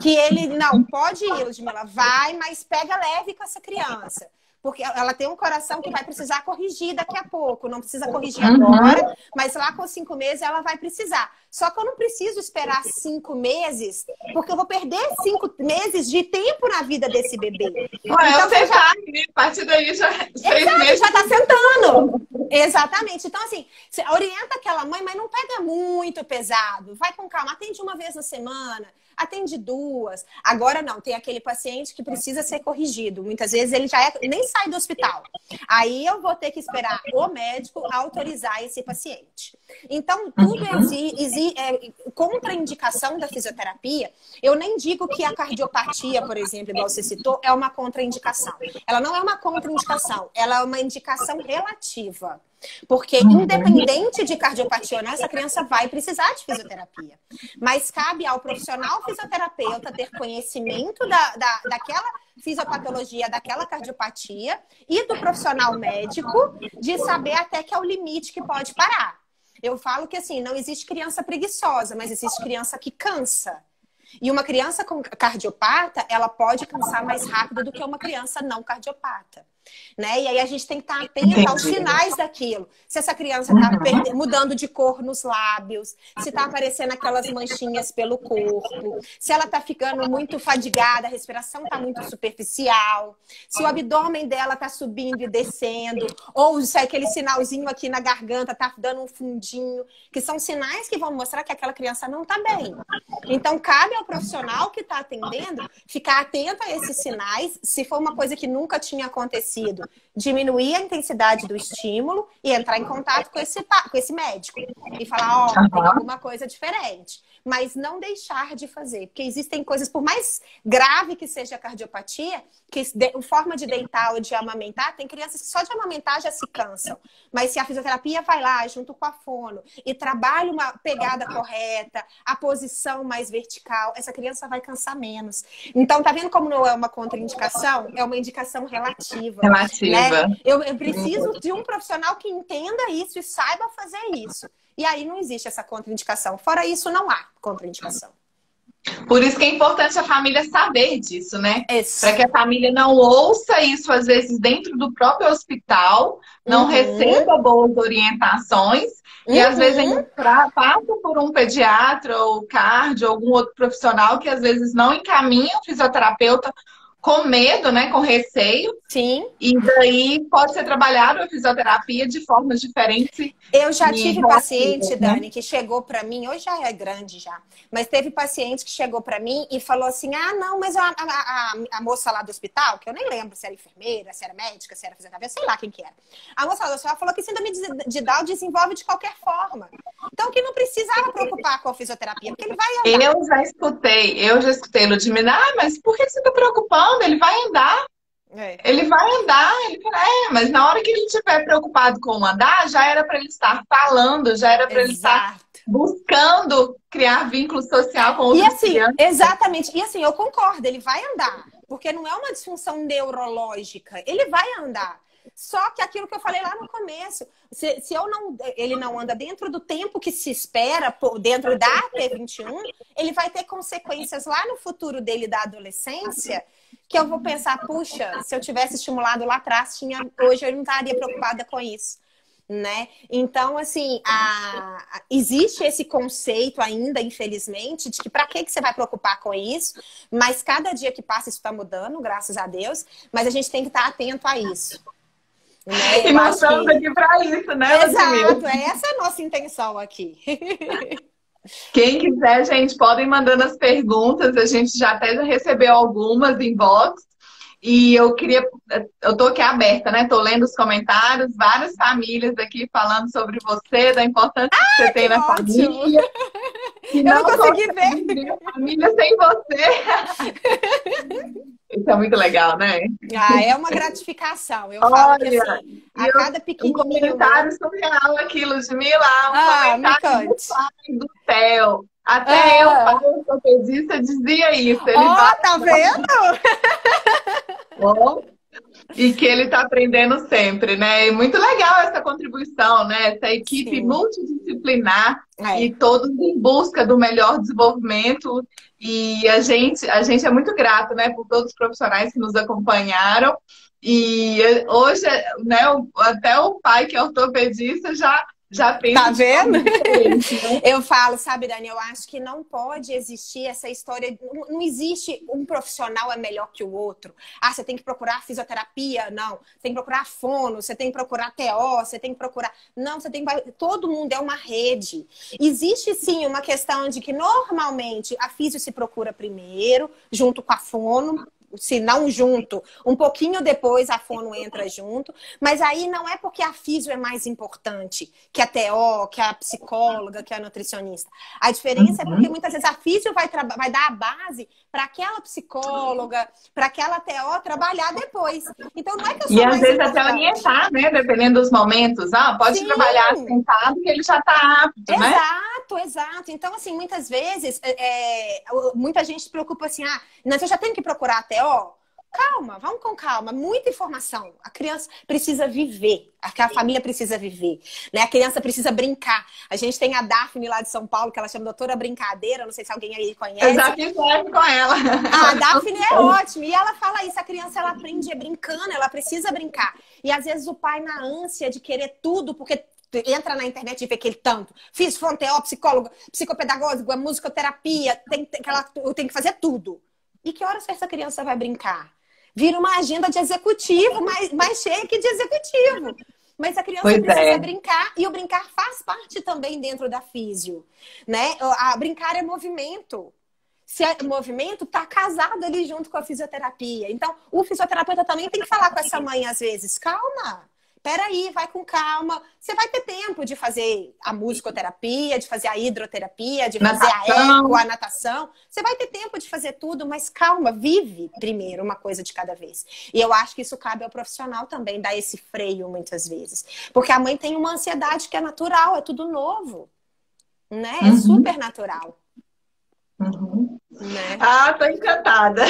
Que ele, não, pode ir, Ludmila, vai, mas pega leve com essa criança. Porque ela tem um coração que vai precisar corrigir daqui a pouco. Não precisa corrigir agora, mas lá com 5 meses ela vai precisar. Só que eu não preciso esperar 5 meses, porque eu vou perder 5 meses de tempo na vida desse bebê. Então, a partir daí já 6 meses. Já tá sentando. Exatamente. Então, assim, você orienta aquela mãe, mas não pega muito pesado. Vai com calma. Atende uma vez na semana. Atende 2. Agora não, tem aquele paciente que precisa ser corrigido. Muitas vezes ele nem sai do hospital. Aí eu vou ter que esperar o médico autorizar esse paciente. Então, tudo contraindicação da fisioterapia. Eu nem digo que a cardiopatia, por exemplo, igual você citou, é uma contraindicação. Ela não é uma contraindicação, ela é uma indicação relativa. Porque independente de cardiopatia ou não, essa criança vai precisar de fisioterapia. Mas cabe ao profissional fisioterapeuta ter conhecimento daquela fisiopatologia, daquela cardiopatia e do profissional médico de saber até que é o limite que pode parar. Eu falo que assim, não existe criança preguiçosa, mas existe criança que cansa. E uma criança com cardiopata, ela pode cansar mais rápido do que uma criança não cardiopata. Né? E aí a gente tem que estar atento aos sinais daquilo. Se essa criança está mudando de cor nos lábios, se está aparecendo aquelas manchinhas pelo corpo, se ela está ficando muito fadigada, a respiração está muito superficial, se o abdômen dela está subindo e descendo, ou se aquele sinalzinho aqui na garganta está dando um fundinho, que são sinais que vão mostrar que aquela criança não está bem. Então, cabe ao profissional que está atendendo ficar atento a esses sinais. Se for uma coisa que nunca tinha acontecido, diminuir a intensidade do estímulo e entrar em contato com esse médico e falar, ó, tem alguma coisa diferente. Mas não deixar de fazer, porque existem coisas, por mais grave que seja a cardiopatia, que forma de deitar ou de amamentar, tem crianças que só de amamentar já se cansam. Mas se a fisioterapia vai lá junto com a fono e trabalha uma pegada correta, a posição mais vertical, essa criança vai cansar menos. Então, tá vendo como não é uma contraindicação? É uma indicação relativa. Relativa. Né? Eu preciso de um profissional que entenda isso e saiba fazer isso. E aí não existe essa contraindicação. Fora isso, não há contraindicação. Por isso que é importante a família saber disso, né? Para que a família não ouça isso, às vezes, dentro do próprio hospital, não receba boas orientações e, às vezes, ainda passa por um pediatra ou cardio, algum outro profissional que, às vezes, não encaminha o fisioterapeuta com medo, né? Com receio. Sim. E daí pode ser trabalhado a fisioterapia de formas diferentes. Eu já tive paciente, Dani, que chegou para mim, hoje já é grande já, mas teve paciente que chegou para mim e falou assim, ah, não, mas a moça lá do hospital, que eu nem lembro se era enfermeira, se era médica, se era fisioterapeuta, sei lá quem que era. A moça lá do hospital falou que síndrome de Down desenvolve de qualquer forma. Então, que não precisava preocupar com a fisioterapia, porque ele vai andar. Eu já escutei, Ludmila, mas por que você está preocupando? Ele vai andar. Ele vai andar, mas na hora que ele estiver preocupado com andar, já era para ele estar falando, já era para ele estar buscando criar vínculo social com outras crianças. Exatamente. E assim, eu concordo, ele vai andar, porque não é uma disfunção neurológica, ele vai andar. Só que aquilo que eu falei lá no começo, se ele não anda dentro do tempo que se espera, dentro da T21, ele vai ter consequências lá no futuro dele da adolescência, que eu vou pensar, puxa, se eu tivesse estimulado lá atrás, hoje eu não estaria preocupada com isso. Né? Então, assim, existe esse conceito ainda, infelizmente, de que para que você vai preocupar com isso, mas cada dia que passa isso está mudando, graças a Deus, mas a gente tem que estar atento a isso. Né? E nós estamos aqui para isso, né, Exato, essa é a nossa intenção aqui. Quem quiser, gente, podem mandando as perguntas, a gente já até recebeu algumas inbox. E eu tô aqui aberta, né? Tô lendo os comentários, várias famílias aqui falando sobre você, da importância que você tem na família. Eu não consegui ver. Família sem você. Isso é muito legal, né? É uma gratificação. Eu falo que assim, a cada pequenininho... Um comentário surreal aqui, Ludmila. Um comentário do céu. Até eu, pai ortopedista, dizia isso. Ele tá vendo? E que ele está aprendendo sempre, né? E muito legal essa contribuição, né? Essa equipe multidisciplinar e todos em busca do melhor desenvolvimento. E a gente é muito grato, né, por todos os profissionais que nos acompanharam. E hoje, né, até o pai que é ortopedista já pensa. Tá vendo? Eu falo, sabe, Dani, eu acho que não pode existir essa história. Não existe um profissional é melhor que o outro. Você tem que procurar fisioterapia? Não. Você tem que procurar fono, você tem que procurar TO, você tem que procurar. Não, você tem que. Todo mundo é uma rede. Existe sim uma questão de que normalmente a fisio se procura primeiro, junto com a fono. Se não junto, um pouquinho depois a fono entra junto, mas aí não é porque a fisio é mais importante que a TO, que a psicóloga, que a nutricionista. A diferença é porque muitas vezes a fisio vai dar a base para aquela psicóloga, para aquela TO trabalhar depois. Então não é que eu sou E mais às vezes importante. até orientar, né? Dependendo dos momentos. Pode trabalhar sentado que ele já está apto, né? Exato. Então, assim, muitas vezes, muita gente se preocupa assim, mas eu já tenho que procurar a TO? Calma, vamos com calma. Muita informação. A criança precisa viver. A família precisa viver. Né? A criança precisa brincar. A gente tem a Daphne lá de São Paulo, que ela chama Doutora Brincadeira. Não sei se alguém aí conhece. Eu já fiz live com ela. A Daphne é ótima. E ela fala isso. A criança, ela aprende brincando. Ela precisa brincar. E às vezes o pai, na ânsia de querer tudo, porque entra na internet e vê aquele tanto. Fiz fono, psicólogo, psicopedagógico, musicoterapia. Eu tenho que fazer tudo. E que horas essa criança vai brincar? Vira uma agenda de executivo, mais cheia que de executivo. Mas a criança precisa brincar, e o brincar faz parte também dentro da físio, né? Brincar é movimento. Se é movimento, tá casado ali junto com a fisioterapia. Então, o fisioterapeuta também tem que falar com essa mãe às vezes. Calma, peraí, vai com calma. Você vai ter tempo de fazer a musicoterapia, de fazer a hidroterapia, de fazer a eco, a natação. Você vai ter tempo de fazer tudo, mas calma, vive primeiro uma coisa de cada vez. E eu acho que isso cabe ao profissional também, dar esse freio muitas vezes. Porque a mãe tem uma ansiedade que é natural, é tudo novo. Né? É super natural. Né? Tô encantada.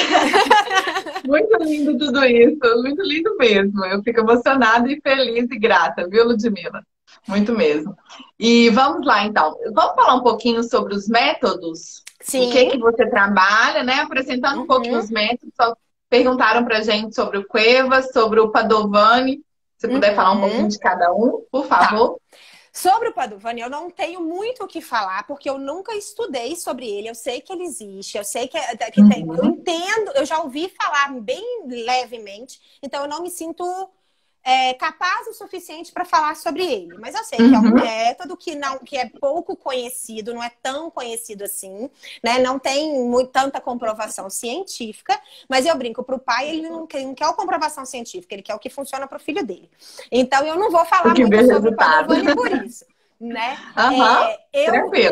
Muito lindo tudo isso, muito lindo mesmo. Eu fico emocionada e feliz e grata, viu, Ludmila? Muito mesmo. E vamos lá, então. Vamos falar um pouquinho sobre os métodos? Sim. O que você trabalha, né? Apresentando um pouquinho os métodos. Só perguntaram pra gente sobre o Cuevas, sobre o Padovani. Se puder falar um pouquinho de cada um, por favor. Tá. Sobre o Padovani, eu não tenho muito o que falar, porque eu nunca estudei sobre ele. Eu sei que ele existe, eu sei que tem. Eu entendo, eu já ouvi falar bem levemente, então eu não me sinto capaz o suficiente para falar sobre ele. Mas eu sei que é um método que é pouco conhecido, não é tão conhecido assim, né? Não tem tanta comprovação científica, mas eu brinco, para o pai ele não quer a comprovação científica, ele quer o que funciona para o filho dele. Então eu não vou falar muito sobre o Padovani por isso. Né?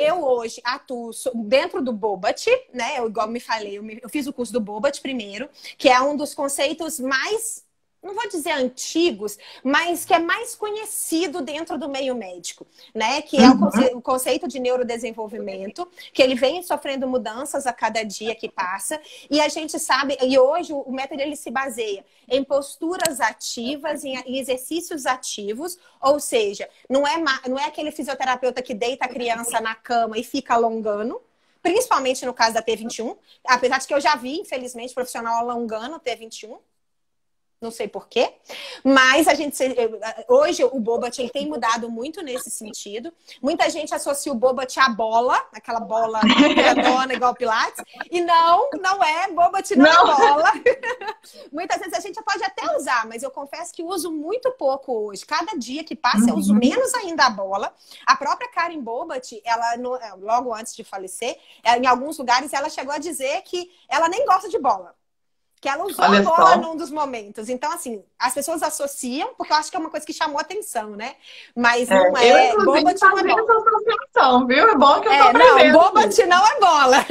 Eu hoje atuo dentro do Bobat, né? Igual me falei, eu fiz o curso do Bobat primeiro, que é um dos conceitos mais não vou dizer antigos, mas que é mais conhecido dentro do meio médico, né? Que é o conceito de neurodesenvolvimento, que ele vem sofrendo mudanças a cada dia que passa, e a gente sabe, e hoje o método ele se baseia em posturas ativas, em exercícios ativos, ou seja, não é aquele fisioterapeuta que deita a criança na cama e fica alongando, principalmente no caso da T21, apesar de que eu já vi, infelizmente, profissional alongando T21, não sei por quê, mas hoje o Bobat ele tem mudado muito nesse sentido. Muita gente associa o Bobat à bola, aquela bola grandona igual Pilates, e não é, Bobat não é bola. Muitas vezes a gente pode até usar, mas eu confesso que uso muito pouco hoje. Cada dia que passa eu uso menos ainda a bola. A própria Karen Bobat, ela logo antes de falecer, em alguns lugares ela chegou a dizer que ela nem gosta de bola. Que ela usou a bola num dos momentos. Então, assim, as pessoas associam, porque eu acho que é uma coisa que chamou atenção, né? Mas não é. Bobat não é bola. Associação, viu? É bom que eu tô aprendendo. Não, Bobat não é bola.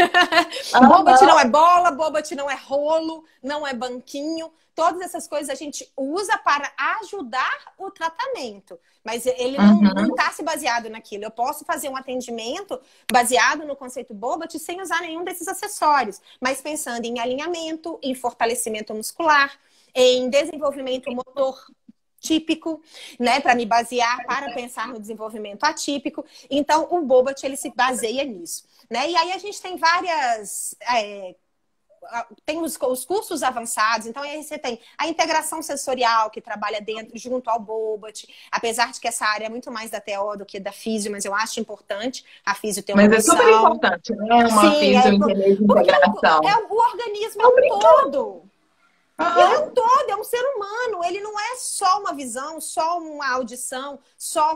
Bobat não é bola, Bobat não é rolo, não é banquinho. Todas essas coisas a gente usa para ajudar o tratamento. Mas ele não está se baseado naquilo. Eu posso fazer um atendimento baseado no conceito Bobat sem usar nenhum desses acessórios. Mas pensando em alinhamento, em fortalecimento muscular, em desenvolvimento motor típico, né? Para me basear, para pensar no desenvolvimento atípico. Então, o Bobat, ele se baseia nisso, né? E aí a gente tem várias... tem os cursos avançados, então aí você tem a integração sensorial que trabalha junto ao Bobat, apesar de que essa área é muito mais da TO do que da físio, mas eu acho importante a físio ter uma noção. Mas é super importante, né? Uma físio entender de integração. O organismo é um todo. Ele é um todo, é um ser humano. Ele não é só uma visão, só uma audição, só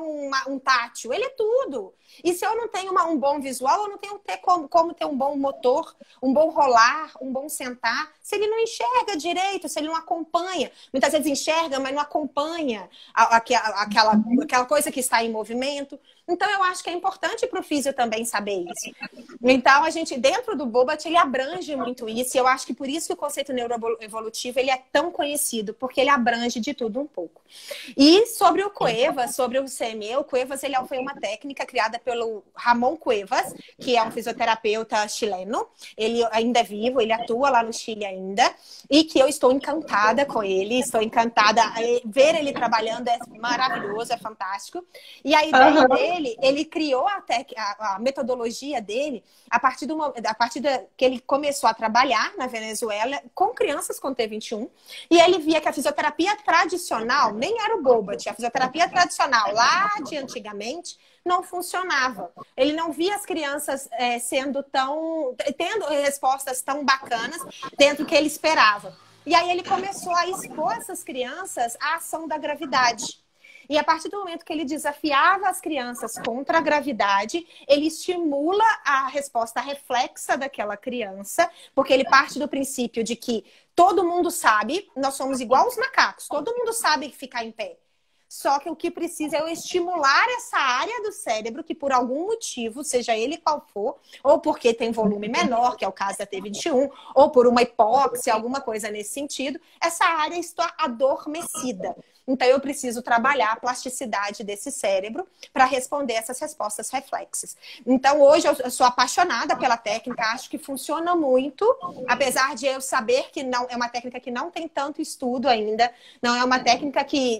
um tátil. Ele é tudo. E se eu não tenho um bom visual, eu não tenho como ter um bom motor, um bom rolar, um bom sentar. Se ele não enxerga direito, se ele não acompanha. Muitas vezes enxerga, mas não acompanha aquela coisa que está em movimento. Então, eu acho que é importante para o físio também saber isso. Então, a gente, dentro do Bobat, ele abrange muito isso. E eu acho que por isso que o conceito neuroevolutivo ele é tão conhecido, porque ele abrange de tudo um pouco. E sobre o Cuevas, sobre o CME, o Cuevas ele foi uma técnica criada pelo Ramon Cuevas, que é um fisioterapeuta chileno. Ele ainda é vivo, ele atua lá no Chile ainda. E que eu estou encantada com ele, estou encantada. Ver ele trabalhando é maravilhoso, é fantástico. E a ideia dele, ele criou a metodologia dele a partir que ele começou a trabalhar na Venezuela com crianças com T21 e ele via que a fisioterapia tradicional nem era o Bobat, a fisioterapia tradicional lá de antigamente não funcionava. Ele não via as crianças tendo respostas tão bacanas dentro do que ele esperava. E aí ele começou a expor essas crianças à ação da gravidade. E a partir do momento que ele desafiava as crianças contra a gravidade, ele estimula a resposta reflexa daquela criança, porque ele parte do princípio de que todo mundo sabe, nós somos igual os macacos, todo mundo sabe ficar em pé. Só que o que precisa é eu estimular essa área do cérebro que por algum motivo, seja ele qual for, ou porque tem volume menor, que é o caso da T21, ou por uma hipóxia, alguma coisa nesse sentido, essa área está adormecida. Então, eu preciso trabalhar a plasticidade desse cérebro para responder essas respostas reflexas. Então, hoje eu sou apaixonada pela técnica, acho que funciona muito, apesar de eu saber que não é uma técnica que não tem tanto estudo ainda, não é uma técnica que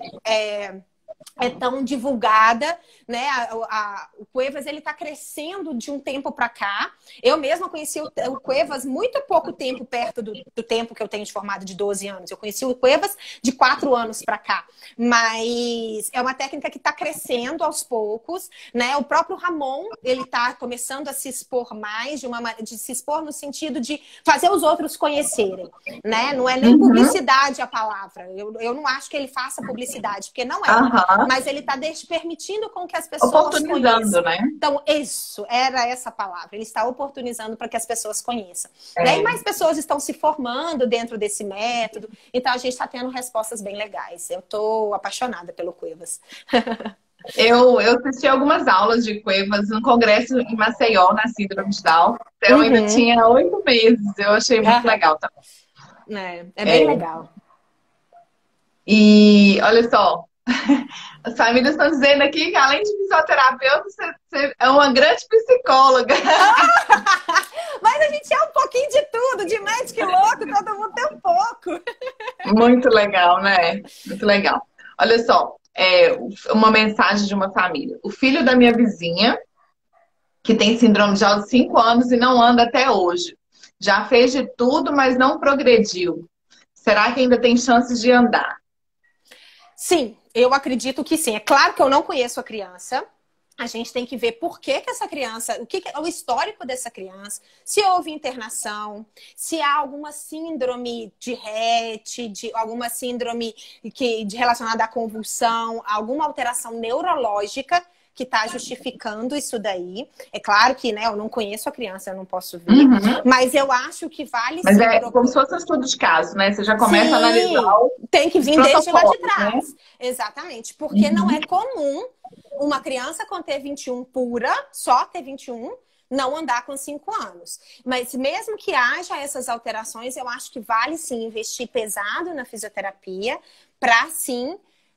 é tão divulgada, né? O Cuevas ele está crescendo de um tempo para cá. Eu mesma conheci o Cuevas muito pouco tempo perto do tempo que eu tenho de formado de 12 anos. Eu conheci o Cuevas de 4 anos para cá. Mas é uma técnica que está crescendo aos poucos, né? O próprio Ramon ele está começando a se expor mais, de se expor no sentido de fazer os outros conhecerem, né? Não é nem publicidade a palavra. Eu não acho que ele faça publicidade, porque não é. Mas ele está permitindo com que as pessoas oportunizando, conheçam. Né? Então, era essa palavra. Ele está oportunizando para que as pessoas conheçam. E mais pessoas estão se formando dentro desse método. Então, a gente está tendo respostas bem legais. Eu estou apaixonada pelo Cuevas. Eu assisti algumas aulas de Cuevas no congresso em Maceió, na Síndrome de Down. Então, eu ainda tinha 8 meses. Eu achei muito legal também. É bem legal. E olha só, as famílias estão dizendo aqui que além de fisioterapeuta, você é uma grande psicóloga. Mas a gente é um pouquinho de tudo, de médico e louco, todo mundo tem um pouco. Muito legal, né? Muito legal. Olha só, uma mensagem de uma família. O filho da minha vizinha, que tem síndrome de Down de 5 anos e não anda até hoje. Já fez de tudo, mas não progrediu. Será que ainda tem chances de andar? Sim, eu acredito que sim. É claro que eu não conheço a criança. A gente tem que ver por que essa criança, o que é o histórico dessa criança, se houve internação, se há alguma síndrome de Rett, de alguma síndrome relacionada à convulsão, alguma alteração neurológica que está justificando isso daí. É claro que, né, eu não conheço a criança, eu não posso ver, mas eu acho que vale Mas sim. é como se fosse um estudo de caso, né? Você já começa a analisar tem que vir desde lá de protocolos, trás. né? Exatamente, porque não é comum uma criança com T21 pura, só T21, não andar com 5 anos. Mas mesmo que haja essas alterações, eu acho que vale sim investir pesado na fisioterapia para sim.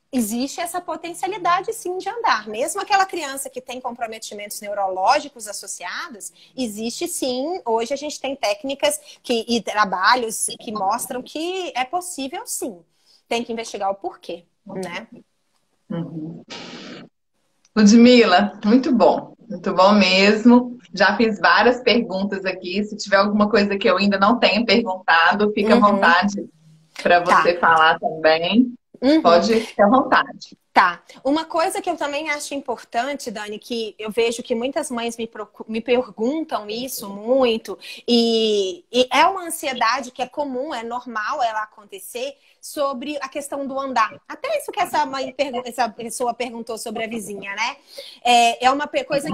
Existe essa potencialidade, sim, de andar. Mesmo aquela criança que tem comprometimentos neurológicos associados, existe, sim. Hoje a gente tem técnicas e trabalhos que mostram que é possível, sim. Tem que investigar o porquê, né? Uhum. Ludmila, muito bom. Muito bom mesmo. Já fiz várias perguntas aqui. Se tiver alguma coisa que eu ainda não tenha perguntado, fica à vontade para você falar também. Pode ficar à vontade. Tá. Uma coisa que eu também acho importante, Dani, que eu vejo que muitas mães me perguntam isso muito, e é uma ansiedade que é comum, é normal ela acontecer, sobre a questão do andar. Até isso que essa pessoa perguntou sobre a vizinha, né? É uma coisa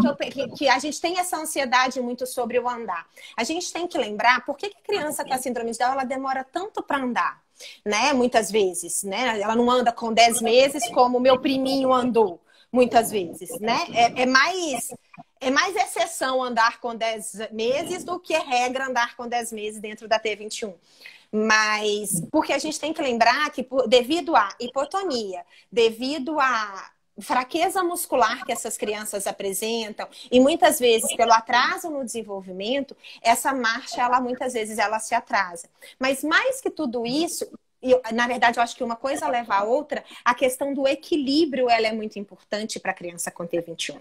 que a gente tem essa ansiedade muito sobre o andar. A gente tem que lembrar por que a criança com a síndrome de Down ela demora tanto para andar. Né? Muitas vezes, né? Ela não anda com 10 meses como o meu priminho andou, muitas vezes, né? É mais exceção andar com 10 meses do que regra andar com 10 meses dentro da T21. Mas porque a gente tem que lembrar que devido à hipotonia, devido à fraqueza muscular que essas crianças apresentam e muitas vezes pelo atraso no desenvolvimento, essa marcha, ela muitas vezes ela se atrasa. Mas mais que tudo isso, na verdade, eu acho que uma coisa leva a outra, a questão do equilíbrio, ela é muito importante para a criança com T21.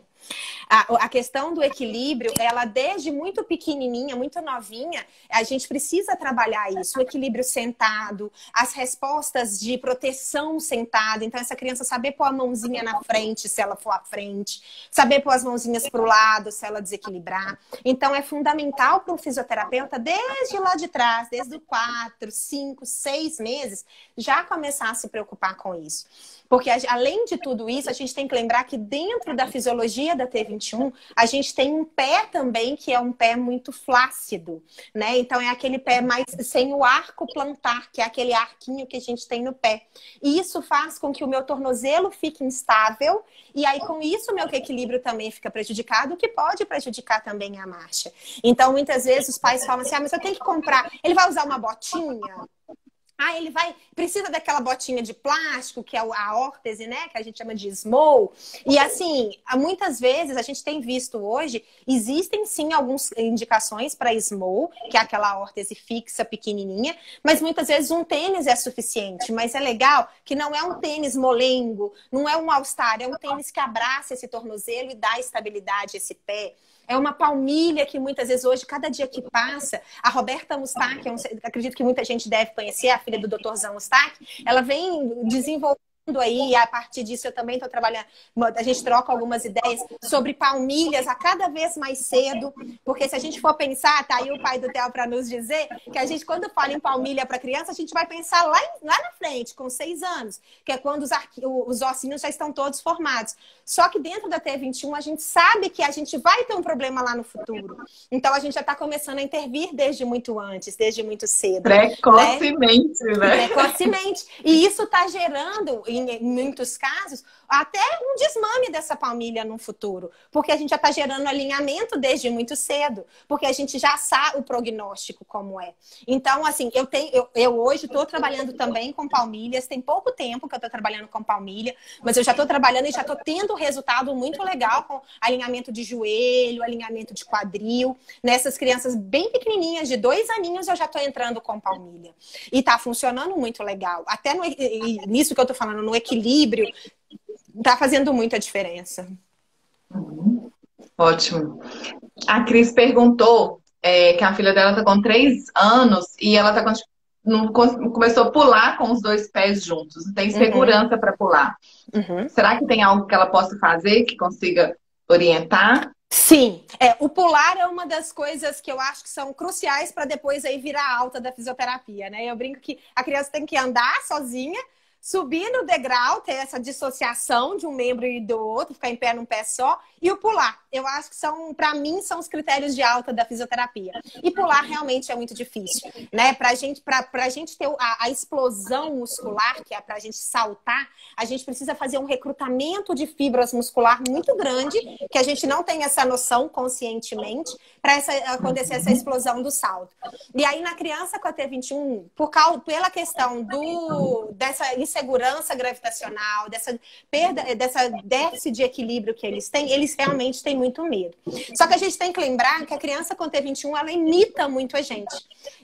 A questão do equilíbrio, ela desde muito pequenininha, muito novinha, a gente precisa trabalhar isso, o equilíbrio sentado, as respostas de proteção sentado. Então, essa criança saber pôr a mãozinha na frente, se ela for à frente, saber pôr as mãozinhas para o lado, se ela desequilibrar. Então, é fundamental para um fisioterapeuta, desde lá de trás, desde os 4, 5, 6 meses, já começar a se preocupar com isso. Porque, além de tudo isso, a gente tem que lembrar que dentro da fisiologia da T21, a gente tem um pé também, que é um pé muito flácido, né? Então, é aquele pé mais sem o arco plantar, que é aquele arquinho que a gente tem no pé. E isso faz com que o meu tornozelo fique instável, e aí, com isso, o meu equilíbrio também fica prejudicado, o que pode prejudicar também a marcha. Então, muitas vezes, os pais falam assim, mas eu tenho que comprar... Ele vai usar uma botinha? Ele precisa daquela botinha de plástico, que é a órtese, né? Que a gente chama de small. E assim, muitas vezes, a gente tem visto hoje, existem sim algumas indicações para small, que é aquela órtese fixa, pequenininha, mas muitas vezes um tênis é suficiente. Mas é legal que não é um tênis molengo, não é um all-star, é um tênis que abraça esse tornozelo e dá estabilidade a esse pé. É uma palmilha que muitas vezes hoje, cada dia que passa, a Roberta Mustak, acredito que muita gente deve conhecer, a filha do Dr. Zan Mustak, ela vem desenvolvendo aí, e a partir disso eu também estou trabalhando, a gente troca algumas ideias sobre palmilhas a cada vez mais cedo, porque se a gente for pensar, tá aí o pai do Theo para nos dizer, que a gente quando fala em palmilha para criança, a gente vai pensar lá na frente, com 6 anos, que é quando os ossinhos já estão todos formados. Só que dentro da T21 a gente sabe que a gente vai ter um problema lá no futuro. Então a gente já está começando a intervir desde muito antes, desde muito cedo. Precocemente, né? Precocemente. E isso está gerando em muitos casos, até um desmame dessa palmilha no futuro. Porque a gente já está gerando alinhamento desde muito cedo. Porque a gente já sabe o prognóstico como é. Então, assim, eu hoje estou trabalhando também com palmilhas. Tem pouco tempo que eu estou trabalhando com palmilha, mas eu já estou trabalhando e já estou tendo resultado muito legal com alinhamento de joelho, alinhamento de quadril. Nessas crianças bem pequenininhas, de 2 aninhos, eu já estou entrando com palmilha. E está funcionando muito legal. Até nisso que eu estou falando, no equilíbrio, está fazendo muita diferença. Ótimo. A Cris perguntou que a filha dela está com 3 anos e ela começou a pular com os 2 pés juntos. Não tem segurança para pular. Será que tem algo que ela possa fazer que consiga orientar? Sim, o pular é uma das coisas que eu acho que são cruciais para depois aí virar alta da fisioterapia, né? Eu brinco que a criança tem que andar sozinha, subir no degrau, ter essa dissociação de um membro e do outro, ficar em pé num pé só, e o pular. Eu acho que para mim, são os critérios de alta da fisioterapia. E pular realmente é muito difícil, né? Pra gente ter a explosão muscular, que é pra gente saltar, a gente precisa fazer um recrutamento de fibras muscular muito grande, que a gente não tem essa noção conscientemente, para acontecer essa explosão do salto. E aí, na criança com a T21, pela questão dessa insegurança gravitacional, dessa déficit de equilíbrio que eles têm, eles realmente têm muito medo. Só que a gente tem que lembrar que a criança com T21, ela imita muito a gente.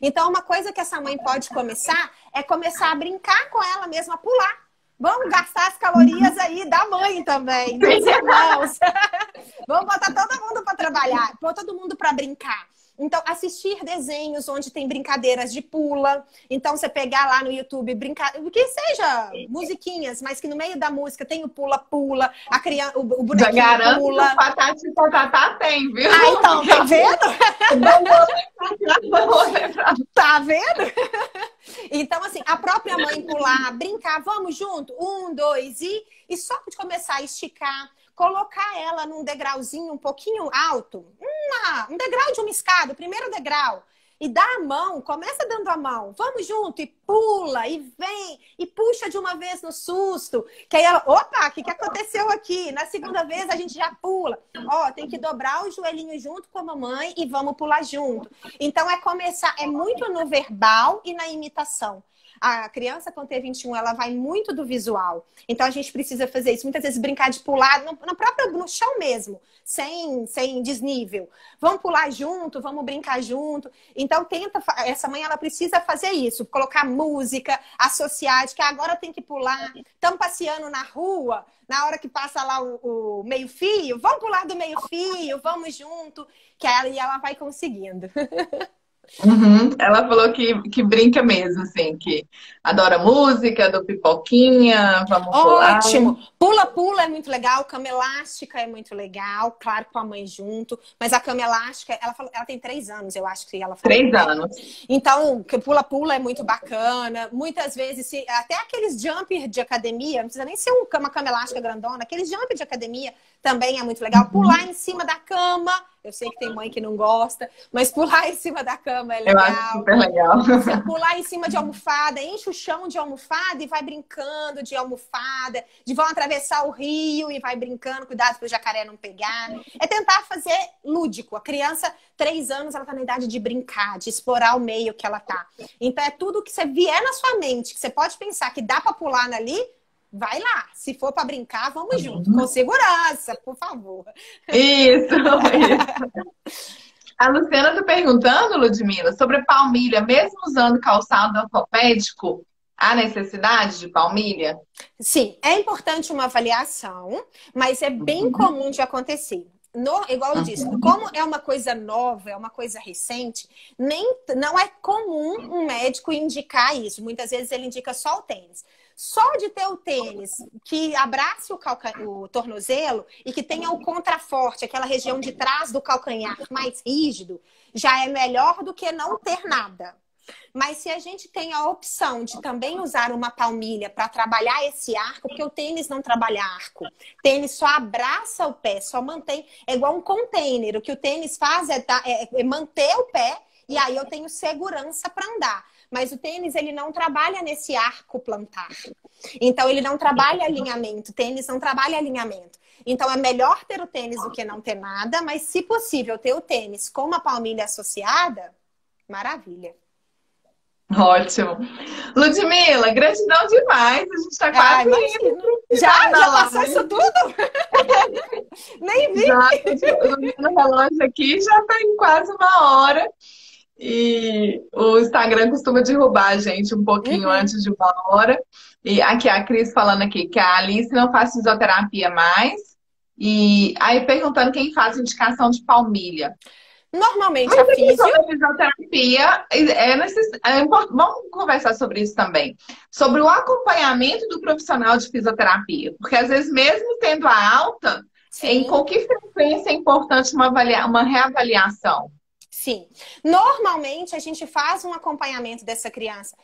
Então, uma coisa que essa mãe pode começar é começar a brincar com ela mesma, a pular. Vamos gastar as calorias aí da mãe também, dos irmãos. Vamos botar todo mundo para trabalhar, pôr todo mundo para brincar. Então, assistir desenhos onde tem brincadeiras de pula. Então, você pegar lá no YouTube, brincar, que seja musiquinhas, mas que no meio da música tem o pula-pula, a criança, o bonequinho já garanto pula. Que o Patati e Patatá tem, viu? Ah, então, tá vendo? Tá vendo? Então, assim, a própria mãe pular, brincar, vamos junto? 1, 2, e só de começar a esticar, colocar ela num degrauzinho um pouquinho alto, um degrau de uma escada, o primeiro degrau, e dá a mão, começa dando a mão, vamos junto, e pula, e vem, e puxa de uma vez no susto, que aí ela, opa, o que aconteceu aqui? Na segunda vez a gente já pula. Ó, tem que dobrar o joelhinho junto com a mamãe e vamos pular junto. Então é muito no verbal e na imitação. A criança com T21, ela vai muito do visual. Então, a gente precisa fazer isso. Muitas vezes, brincar de pular no chão mesmo, sem desnível. Vamos pular junto, vamos brincar junto. Então, essa mãe, ela precisa fazer isso. Colocar música, associar, de que agora tem que pular. Estamos passeando na rua, na hora que passa lá o meio-fio. Vamos pular do meio-fio, vamos junto. Que aí ela vai conseguindo. Ela falou que brinca mesmo, assim, que adora música, do pipoquinha, vamos pular. Ótimo! Pula-pula é muito legal, cama elástica é muito legal, claro, com a mãe junto, mas a cama elástica, ela tem 3 anos, eu acho que ela falou. 3 anos. Então, pula-pula é muito bacana, muitas vezes, até aqueles jumper de academia, não precisa nem ser uma cama elástica grandona, aqueles jumper de academia também é muito legal, pular em cima da cama. Eu sei que tem mãe que não gosta, mas pular em cima da cama é legal. Eu acho super legal. Você pular em cima de almofada, enche o chão de almofada e vai brincando de almofada. Vão atravessar o rio e vai brincando, cuidado para o jacaré não pegar. É tentar fazer lúdico. A criança, 3 anos, ela está na idade de brincar, de explorar o meio que ela tá. Então é tudo que você vier na sua mente, que você pode pensar que dá para pular ali, vai lá. Se for para brincar, vamos junto. Com segurança, por favor. Isso. A Luciana está perguntando, Ludmila, sobre palmilha. Mesmo usando calçado ortopédico, há necessidade de palmilha? Sim, é importante uma avaliação, mas é bem comum de acontecer. Igual eu disse, como é uma coisa nova, é uma coisa recente, não é comum um médico indicar isso. Muitas vezes ele indica só o tênis. Só de ter o tênis que abrace o tornozelo e que tenha o contraforte, aquela região de trás do calcanhar mais rígido, já é melhor do que não ter nada. Mas se a gente tem a opção de também usar uma palmilha para trabalhar esse arco, porque o tênis não trabalha arco. O tênis só abraça o pé, só mantém. É igual um container. O que o tênis faz é manter o pé e aí eu tenho segurança para andar. mas o tênis ele não trabalha nesse arco plantar. Então ele não trabalha alinhamento, tênis não trabalha alinhamento. Então é melhor ter o tênis do que não ter nada, mas se possível ter o tênis com uma palmilha associada, maravilha. Ótimo. Ludmila, gratidão demais. A gente está quase indo. Já passou isso tudo? Nem vi. Já, no relógio aqui já está em quase uma hora. E o Instagram costuma derrubar a gente um pouquinho antes de uma hora. E aqui a Cris falando aqui que a Alice não faz fisioterapia mais. E aí perguntando quem faz indicação de palmilha. Normalmente a fisioterapia vamos conversar sobre isso também. Sobre o acompanhamento do profissional de fisioterapia. Porque às vezes, mesmo tendo a alta, com que frequência é importante uma reavaliação? Sim. Normalmente a gente faz um acompanhamento dessa criança.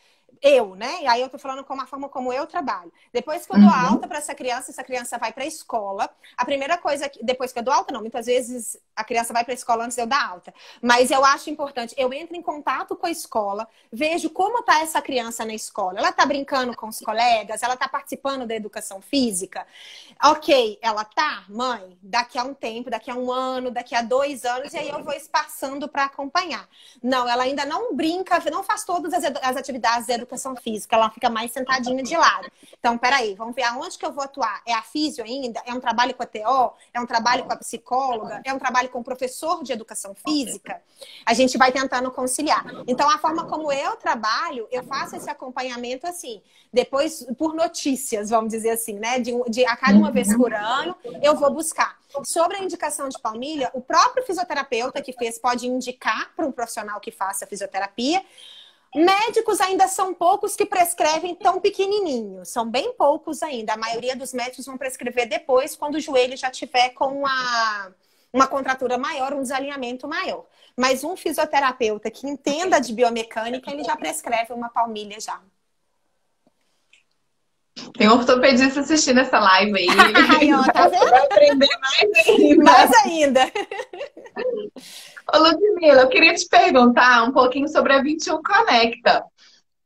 Eu, né? E aí eu tô falando com a forma como eu trabalho. Depois que eu dou alta para essa criança vai para a escola. A primeira coisa, depois que eu dou alta, não, muitas vezes a criança vai para a escola antes de eu dar alta. Mas eu acho importante, eu entro em contato com a escola, vejo como tá essa criança na escola. Ela tá brincando com os colegas, ela tá participando da educação física. Ok, ela tá, mãe, daqui a um tempo, daqui a um ano, daqui a 2 anos, e aí eu vou espaçando para acompanhar. Não, ela ainda não brinca, não faz todas as atividades da educação física, ela fica mais sentadinha de lado. Então, peraí, vamos ver aonde que eu vou atuar. É a físio ainda? É um trabalho com a TO? É um trabalho com a psicóloga? É um trabalho com o professor de educação física? A gente vai tentando conciliar. Então, a forma como eu trabalho, eu faço esse acompanhamento assim, depois por notícias, vamos dizer assim, né? A cada uma vez por ano, eu vou buscar. Sobre a indicação de palmilha, o próprio fisioterapeuta que fez pode indicar para um profissional que faça fisioterapia. Médicos ainda são poucos que prescrevem tão pequenininho, são bem poucos ainda. A maioria dos médicos vão prescrever depois, quando o joelho já tiver com uma contratura maior, um desalinhamento maior. Mas um fisioterapeuta que entenda de biomecânica, ele já prescreve uma palmilha já. Tem um ortopedista assistindo essa live aí. Ai, ó, tá vendo? Vai aprender mais ainda. Mais ainda. Ô, Ludmila, eu queria te perguntar um pouquinho sobre a 21 Conecta. O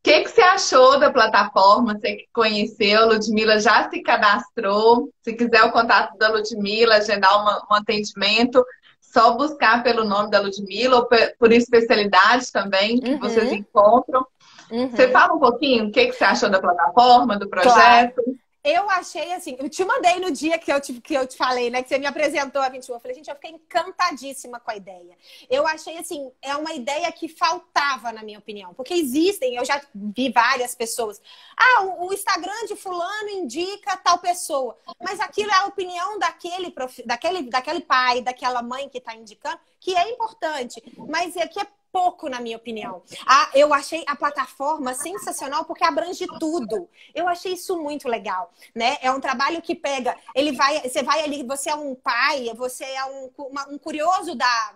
que você achou da plataforma? Você que conheceu, Ludmila já se cadastrou. Se quiser o contato da Ludmila, agendar um atendimento, só buscar pelo nome da Ludmila ou por especialidade também que vocês encontram. Você fala um pouquinho o que você achou da plataforma, do projeto? Claro. Eu achei assim, eu te mandei no dia que eu te falei, né? Que você me apresentou a 21. Eu falei, gente, eu fiquei encantadíssima com a ideia. Eu achei assim, é uma ideia que faltava, na minha opinião. Porque existem, eu já vi várias pessoas. Ah, o Instagram de fulano indica tal pessoa. Mas aquilo é a opinião daquele pai, daquela mãe que está indicando, que é importante. Mas aqui é pouco, na minha opinião. Eu achei a plataforma sensacional porque abrange tudo. Eu achei isso muito legal, né? É um trabalho que pega, você vai ali, você é um pai, você é um curioso da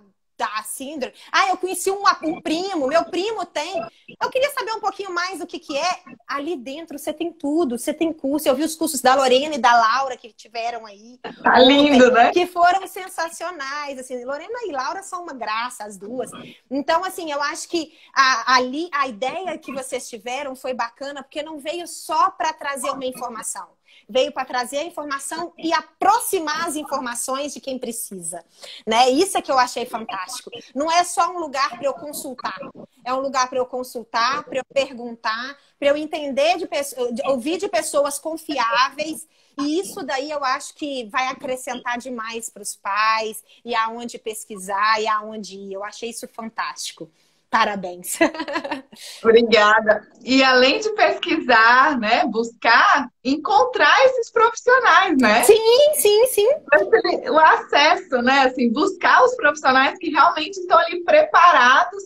síndrome. Ah, eu conheci um primo, meu primo tem. Eu queria saber um pouquinho mais do que é. Ali dentro você tem tudo, você tem curso. Eu vi os cursos da Lorena e da Laura que tiveram aí. Tá lindo, né? Que foram sensacionais. Assim, Lorena e Laura são uma graça, as duas. Então, assim, eu acho que ali a ideia que vocês tiveram foi bacana, porque não veio só para trazer uma informação. Veio para trazer a informação e aproximar as informações de quem precisa, né? Isso é que eu achei fantástico. Não é só um lugar para eu consultar. É um lugar para eu consultar, para eu perguntar, para eu entender, ouvir de pessoas confiáveis. E isso daí eu acho que vai acrescentar demais para os pais e aonde pesquisar e aonde ir. Eu achei isso fantástico. Parabéns. Obrigada. E além de pesquisar, né, buscar, encontrar esses profissionais, né? Sim, sim, sim. O acesso, né, assim, buscar os profissionais que realmente estão ali preparados,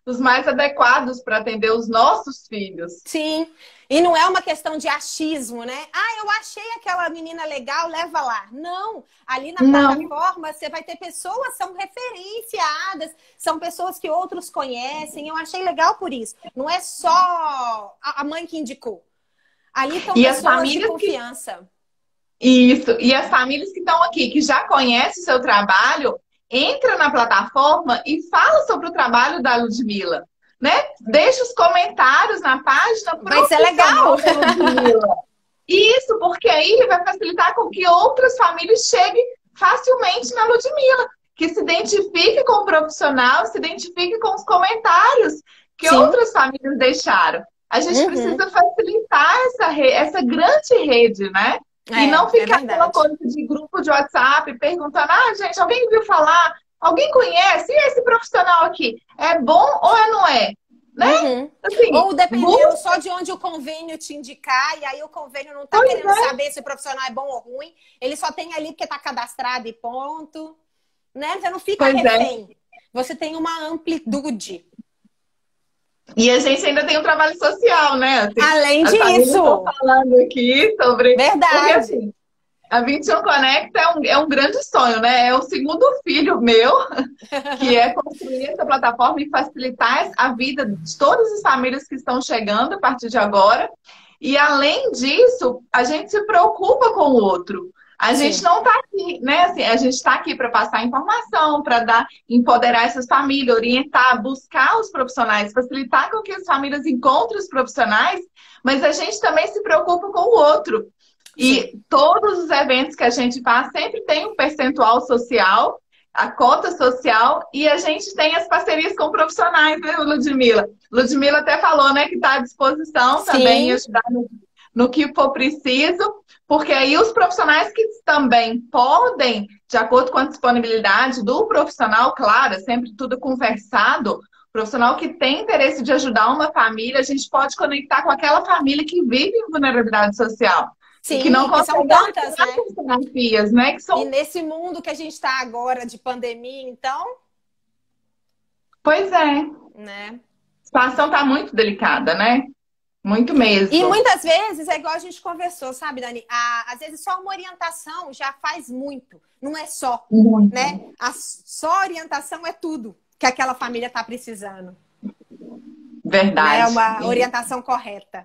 os mais adequados para atender os nossos filhos. Sim. E não é uma questão de achismo, né? Ah, eu achei aquela menina legal, leva lá. Não, ali na plataforma você vai ter pessoas, são referenciadas, são pessoas que outros conhecem. Eu achei legal por isso. Não é só a mãe que indicou. Ali estão pessoas de confiança. Isso. E as famílias que estão aqui, que já conhecem o seu trabalho, entra na plataforma e fala sobre o trabalho da Ludmila. né? Deixa os comentários na página Vai ser legal. Ludmila. Isso, porque aí vai facilitar com que outras famílias cheguem facilmente na Ludmila, que se identifique com o profissional, se identifique com os comentários que outras famílias deixaram. A gente precisa facilitar essa grande rede, né? E não ficar aquela coisa de grupo de WhatsApp perguntando, gente, alguém viu falar? Alguém conhece? E esse profissional aqui? É bom ou não é? Né? Assim, ou dependendo só de onde o convênio te indicar, e aí o convênio não tá querendo saber se o profissional é bom ou ruim, ele só tem ali porque tá cadastrado e ponto. Né? Você não fica refém. Você tem uma amplitude. E a gente ainda tem um trabalho social, né? Assim, além disso. Estou falando aqui sobre... Verdade. Porque, assim, a 21 Conecta é um grande sonho, né? É o segundo filho meu, que é construir essa plataforma e facilitar a vida de todas as famílias que estão chegando a partir de agora. E, além disso, a gente se preocupa com o outro. A gente não está aqui, né? Assim, a gente está aqui para passar informação, para empoderar essas famílias, orientar, buscar os profissionais, facilitar com que as famílias encontrem os profissionais, mas a gente também se preocupa com o outro. E todos os eventos que a gente faz sempre tem um percentual social, a cota social, e a gente tem as parcerias com profissionais, né, Ludmila? Ludmila até falou, né, que está à disposição também em ajudar no que for preciso, porque aí os profissionais que também podem, de acordo com a disponibilidade do profissional, claro, sempre tudo conversado, profissional que tem interesse de ajudar uma família, a gente pode conectar com aquela família que vive em vulnerabilidade social. Sim, que não consegue são tantas, né? Terapias, né? Que são... E nesse mundo que a gente está agora de pandemia, então... Pois é. Né? A situação está muito delicada, né? Muito mesmo. E muitas vezes, é igual a gente conversou, sabe, Dani? Às vezes só uma orientação já faz muito. Não é só, né? Só orientação é tudo que aquela família está precisando. Verdade. É uma orientação correta.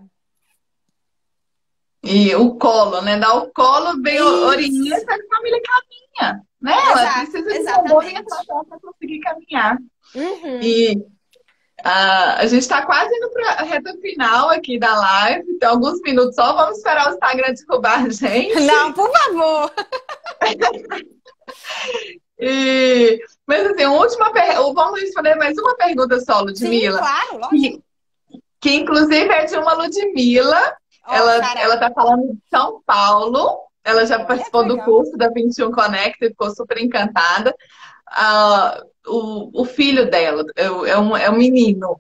E o colo, né? Dar o colo, bem orienta, a família caminha, né? Ela precisa de uma boa orientação para conseguir caminhar. E a gente está quase indo para a reta final aqui da live. Tem alguns minutos só. Vamos esperar o Instagram derrubar a gente. Não, por favor. Mas assim, vamos responder mais uma pergunta só, Ludmila. Sim, claro, lógico. Que inclusive é de uma Ludmila. Ela tá falando de São Paulo. Ela já participou do curso da 21 Conecta e ficou super encantada. O filho dela é um menino.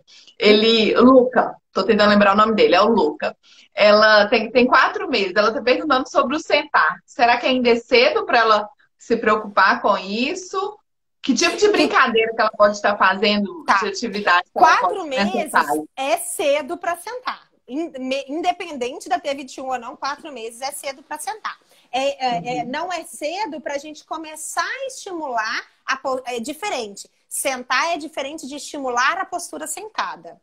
Luca, tô tentando lembrar o nome dele, é o Luca. Ela tem 4 meses. Ela tá perguntando sobre o sentar. Será que ainda é cedo para ela se preocupar com isso? Que tipo de brincadeira que ela pode estar fazendo de atividade? 4 meses é cedo para sentar. Independente da ter 21 ou não, 4 meses é cedo para sentar. Não é cedo para a gente começar a estimular. É diferente. Sentar é diferente de estimular a postura sentada.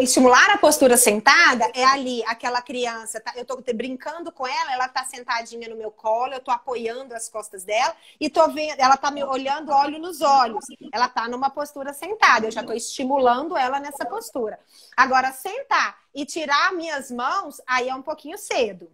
Estimular a postura sentada é ali, aquela criança, eu tô brincando com ela tá sentadinha no meu colo, eu tô apoiando as costas dela e tô vendo, ela tá me olhando olho nos olhos. Ela tá numa postura sentada, eu já tô estimulando ela nessa postura. Agora, sentar e tirar minhas mãos, aí é um pouquinho cedo.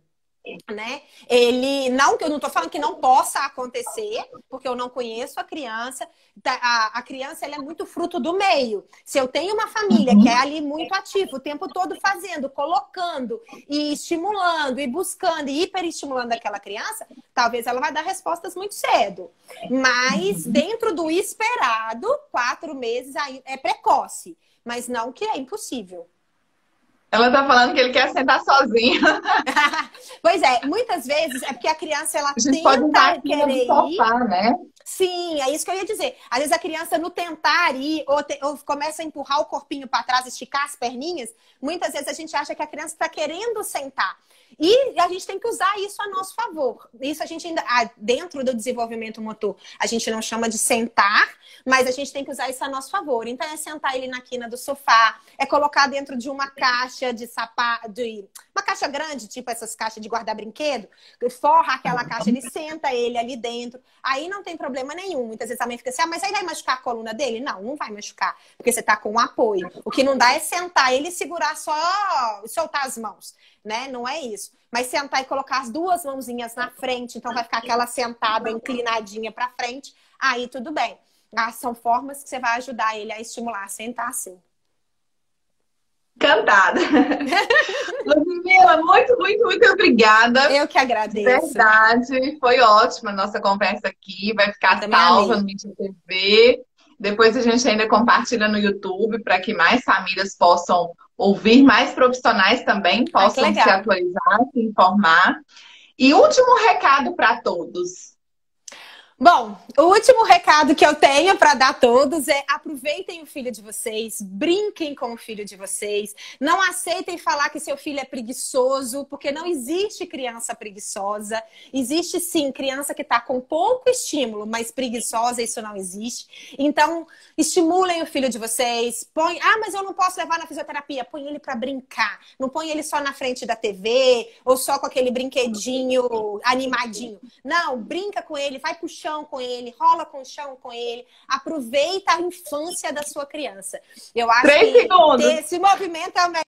Né? Eu não tô falando que não possa acontecer, porque eu não conheço a criança. A criança, ela é muito fruto do meio. Se eu tenho uma família que é ali muito ativa, o tempo todo fazendo, colocando e estimulando e buscando e hiperestimulando aquela criança, talvez ela vai dar respostas muito cedo. Mas dentro do esperado, 4 meses é precoce, mas não que é impossível. Ela tá falando que ele quer sentar sozinho. Pois é, muitas vezes é porque a criança ela tenta querer sofá, ir. Né? Sim, é isso que eu ia dizer. Às vezes a criança no tentar ir ou começa a empurrar o corpinho para trás, esticar as perninhas, muitas vezes a gente acha que a criança está querendo sentar. E a gente tem que usar isso a nosso favor. Isso a gente ainda, dentro do desenvolvimento motor, a gente não chama de sentar, mas a gente tem que usar isso a nosso favor. Então é sentar ele na quina do sofá, é colocar dentro de uma caixa de sapato, uma caixa grande, tipo essas caixas de guardar brinquedo, forra aquela caixa, ele senta ele ali dentro. Aí não tem problema nenhum. Muitas vezes a mãe fica assim, mas aí vai machucar a coluna dele? Não, não vai machucar, porque você tá com um apoio. O que não dá é sentar ele e segurar só e soltar as mãos, né? Não é isso. Mas sentar e colocar as duas mãozinhas na frente, então vai ficar aquela sentada inclinadinha pra frente, aí tudo bem. São formas que você vai ajudar ele a estimular a sentar assim. Encantada. Ludmila, muito, muito, muito obrigada. Eu que agradeço. Verdade, foi ótima a nossa conversa aqui. Vai ficar salva no Mídia TV. Depois a gente ainda compartilha no YouTube para que mais famílias possam ouvir, mais profissionais também possam se atualizar, se informar. E último recado para todos. Bom, o último recado que eu tenho para dar a todos é: aproveitem o filho de vocês, brinquem com o filho de vocês, não aceitem falar que seu filho é preguiçoso, porque não existe criança preguiçosa. Existe sim criança que está com pouco estímulo, mas preguiçosa, isso não existe. Então, estimulem o filho de vocês, mas eu não posso levar na fisioterapia. Põe ele para brincar, não põe ele só na frente da TV ou só com aquele brinquedinho animadinho. Não, brinca com ele, vai pro chão com ele, rola com o chão com ele, aproveita a infância da sua criança. Eu acho 3 segundos. Esse movimento é o melhor.